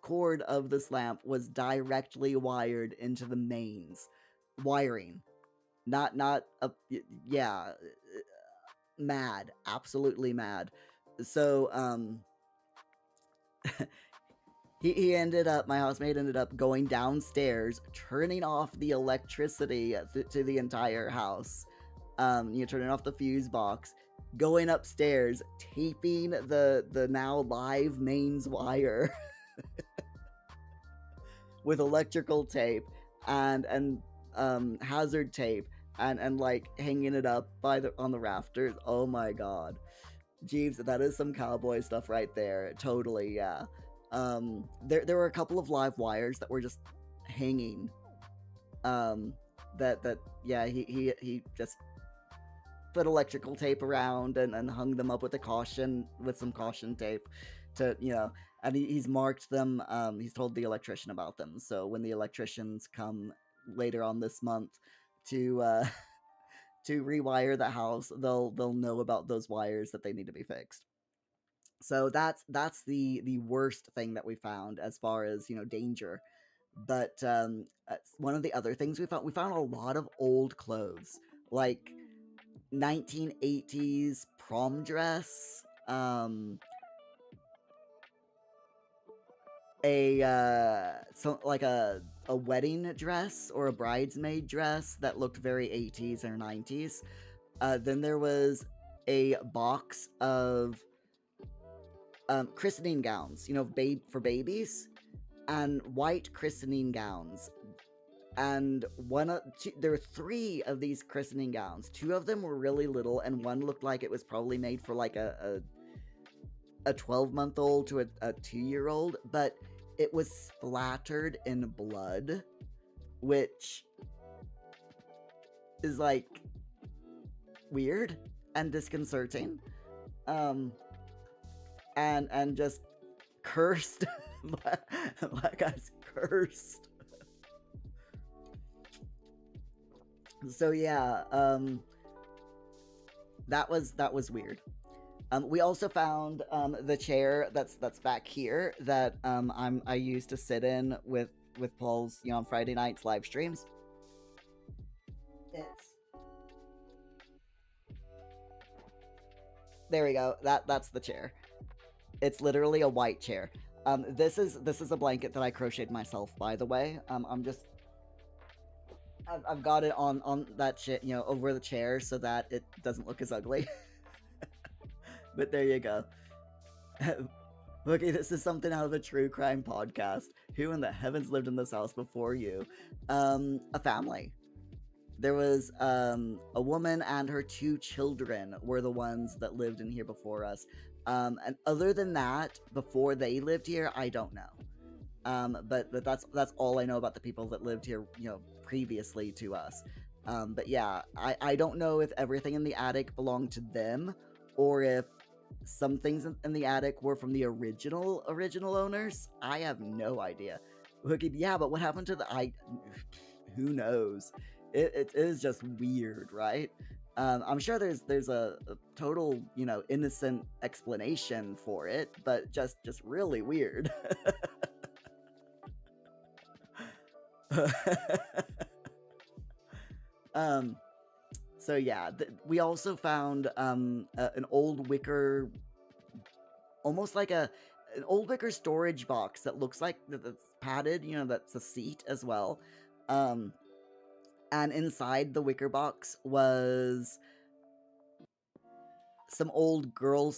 cord of this lamp was directly wired into the mains wiring. Not a, yeah, mad, absolutely mad. So he ended up, my housemate ended up going downstairs, turning off the electricity to the entire house, turning off the fuse box, going upstairs, taping the now live mains wire with electrical tape and hazard tape, and like hanging it up on the rafters. Oh my god, Jeeves, that is some cowboy stuff right there. Totally, yeah. There were a couple of live wires that were just hanging. Yeah, he just put electrical tape around and hung them up with some caution tape to, and he's marked them. He's told the electrician about them, so when the electricians come later on this month to to rewire the house, they'll know about those wires that they need to be fixed. So that's the worst thing that we found as far as danger. But one of the other things we found a lot of old clothes, like 1980s prom dress, like a wedding dress or a bridesmaid dress that looked very 80s or 90s. Then there was a box of christening gowns, for babies, and white christening gowns. And there were 3 of these christening gowns. 2 of them were really little, and one looked like it was probably made for like a 12-month-old to a 2-year-old, but it was splattered in blood, which is like weird. and disconcerting. Um, and just cursed. Black guy's cursed. So yeah, that was weird. We also found the chair that's back here that I used to sit in with Paul's on Friday nights live streams. It's There we go. That's the chair. It's literally a white chair. This is a blanket that I crocheted myself, by the way. I've got it on that chair, over the chair so that it doesn't look as ugly. But there you go. Okay, this is something out of a true crime podcast. Who in the heavens lived in this house before you? A family. There was a woman and her two children were the ones that lived in here before us. And other than that, before they lived here, I don't know. But that's all I know about the people that lived here, previously to us. But yeah, I don't know if everything in the attic belonged to them, or if some things in the attic were from the original owners. I have no idea. Yeah, but what happened to who knows? It is just weird, right? I'm sure there's a total innocent explanation for it, but just really weird. um so yeah, we also found an old wicker, almost like an old wicker storage box that looks like that's padded, that's a seat as well. And inside the wicker box was some old Girl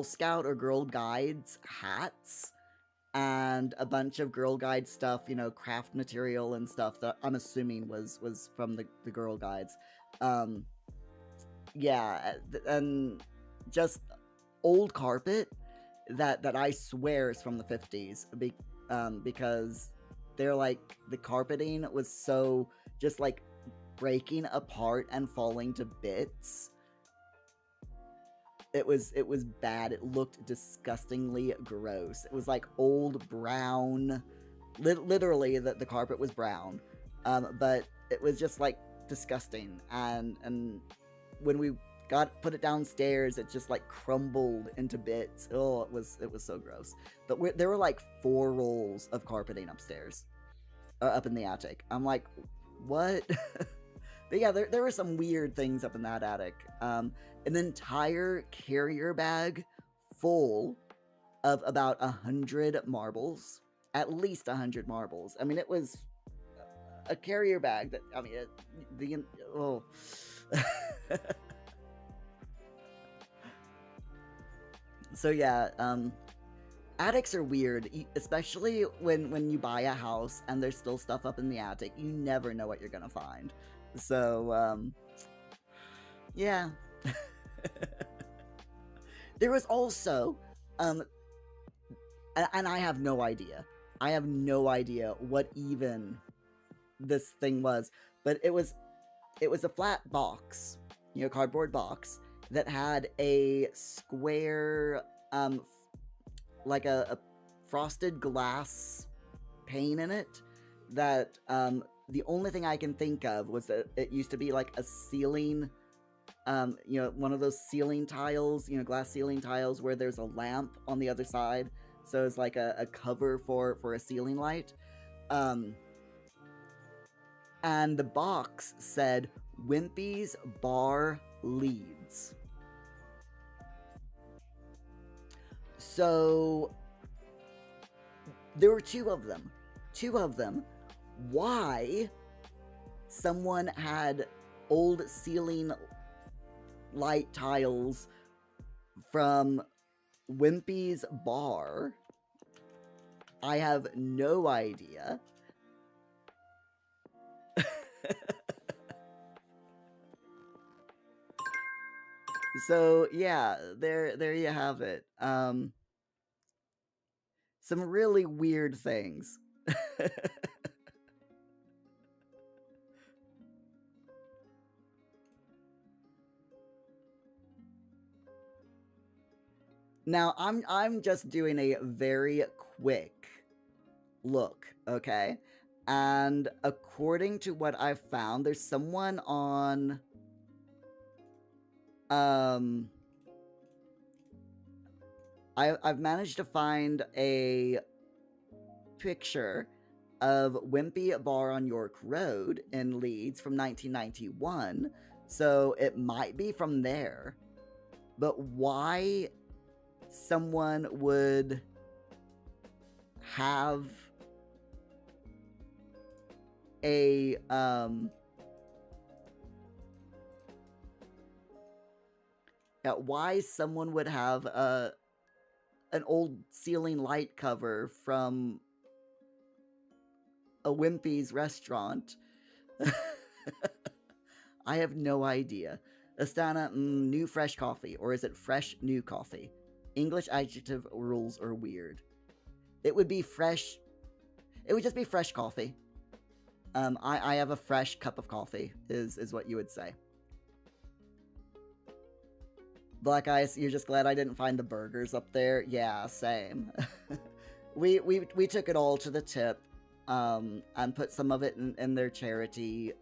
Scout or Girl Guides hats, and a bunch of Girl Guide stuff, craft material and stuff that I'm assuming was from the Girl Guides. Yeah, and just old carpet that I swear is from the 50s, because they're like, the carpeting was so just like breaking apart and falling to bits. It was bad. It looked disgustingly gross. It was like old brown. Literally, the carpet was brown, but it was just like disgusting. And when we put it downstairs, it just like crumbled into bits. Oh, it was so gross. But there were like 4 rolls of carpeting upstairs, up in the attic. I'm like, what? But yeah, there were some weird things up in that attic. An entire carrier bag full of about 100 marbles. At least 100 marbles. I mean, it was a carrier bag that, I mean, oh. So yeah, attics are weird, especially when you buy a house and there's still stuff up in the attic. You never know what you're gonna find. So, yeah. There was also, and I have no idea. I have no idea what even this thing was, but it was a flat box, cardboard box that had a square, like a frosted glass pane in it that, the only thing I can think of was that it used to be like a ceiling, one of those ceiling tiles, glass ceiling tiles where there's a lamp on the other side. So it's like a cover for a ceiling light. And the box said Wimpy's Bar Leads. So there were 2 of them. 2 of them. Why someone had old ceiling light tiles from Wimpy's Bar, I have no idea. So yeah, there you have it. Some really weird things. Now I'm just doing a very quick look, okay? And according to what I've found, there's someone on um I've managed to find a picture of Wimpy Bar on York Road in Leeds from 1991. So it might be from there. But why someone would have a why someone would have an old ceiling light cover from a Wimpy's restaurant. I have no idea. Astana, new fresh coffee, or is it fresh new coffee? English adjective rules are weird. It would be fresh. It would just be fresh coffee. I have a fresh cup of coffee, is what you would say. Black Ice, you're just glad I didn't find the burgers up there? Yeah, same. we took it all to the tip, and put some of it in their charity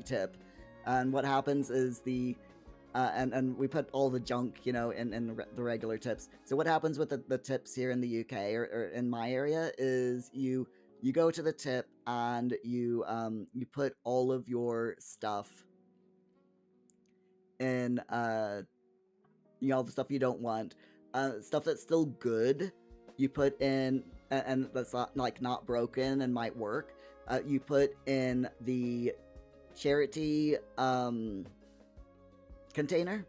tip. And what happens is and we put all the junk, in the regular tips. So what happens with the tips here in the UK or in my area is you go to the tip and you put all of your stuff in the stuff you don't want, stuff that's still good, you put in, and that's not broken and might work. You put in the charity container,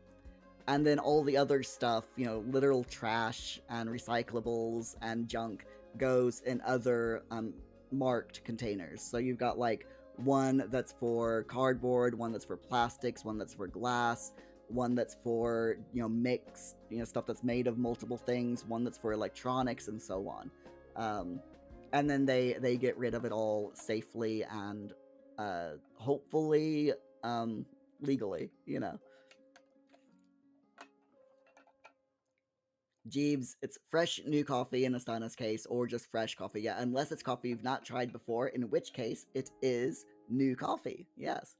and then all the other stuff, literal trash and recyclables and junk goes in other marked containers. So you've got like one that's for cardboard, one that's for plastics, one that's for glass, one that's for mixed stuff that's made of multiple things, one that's for electronics, and so on. And then they get rid of it all safely and hopefully legally. Jeeves, it's fresh new coffee in Astana's case, or just fresh coffee. Yeah, unless it's coffee you've not tried before, in which case it is new coffee. Yes.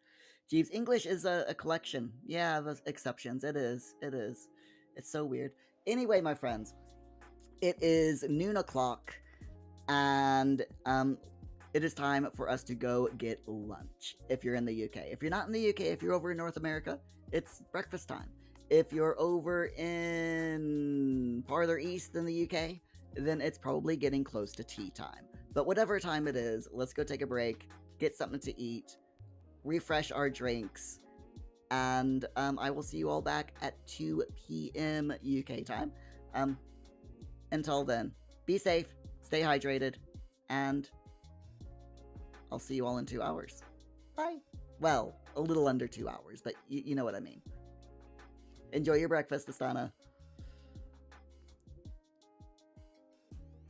Jeeves, English is a collection. Yeah, of exceptions. It is. It is. It's so weird. Anyway, my friends, it is noon o'clock, and it is time for us to go get lunch if you're in the UK. If you're not in the UK, if you're over in North America, it's breakfast time. If you're over in farther east than the UK, then it's probably getting close to tea time. But whatever time it is, let's go take a break, get something to eat, refresh our drinks, and I will see you all back at 2 p.m. UK time. Until then, be safe, stay hydrated, and I'll see you all in 2 hours. Bye. Well, a little under 2 hours, but you know what I mean. Enjoy your breakfast, Astana.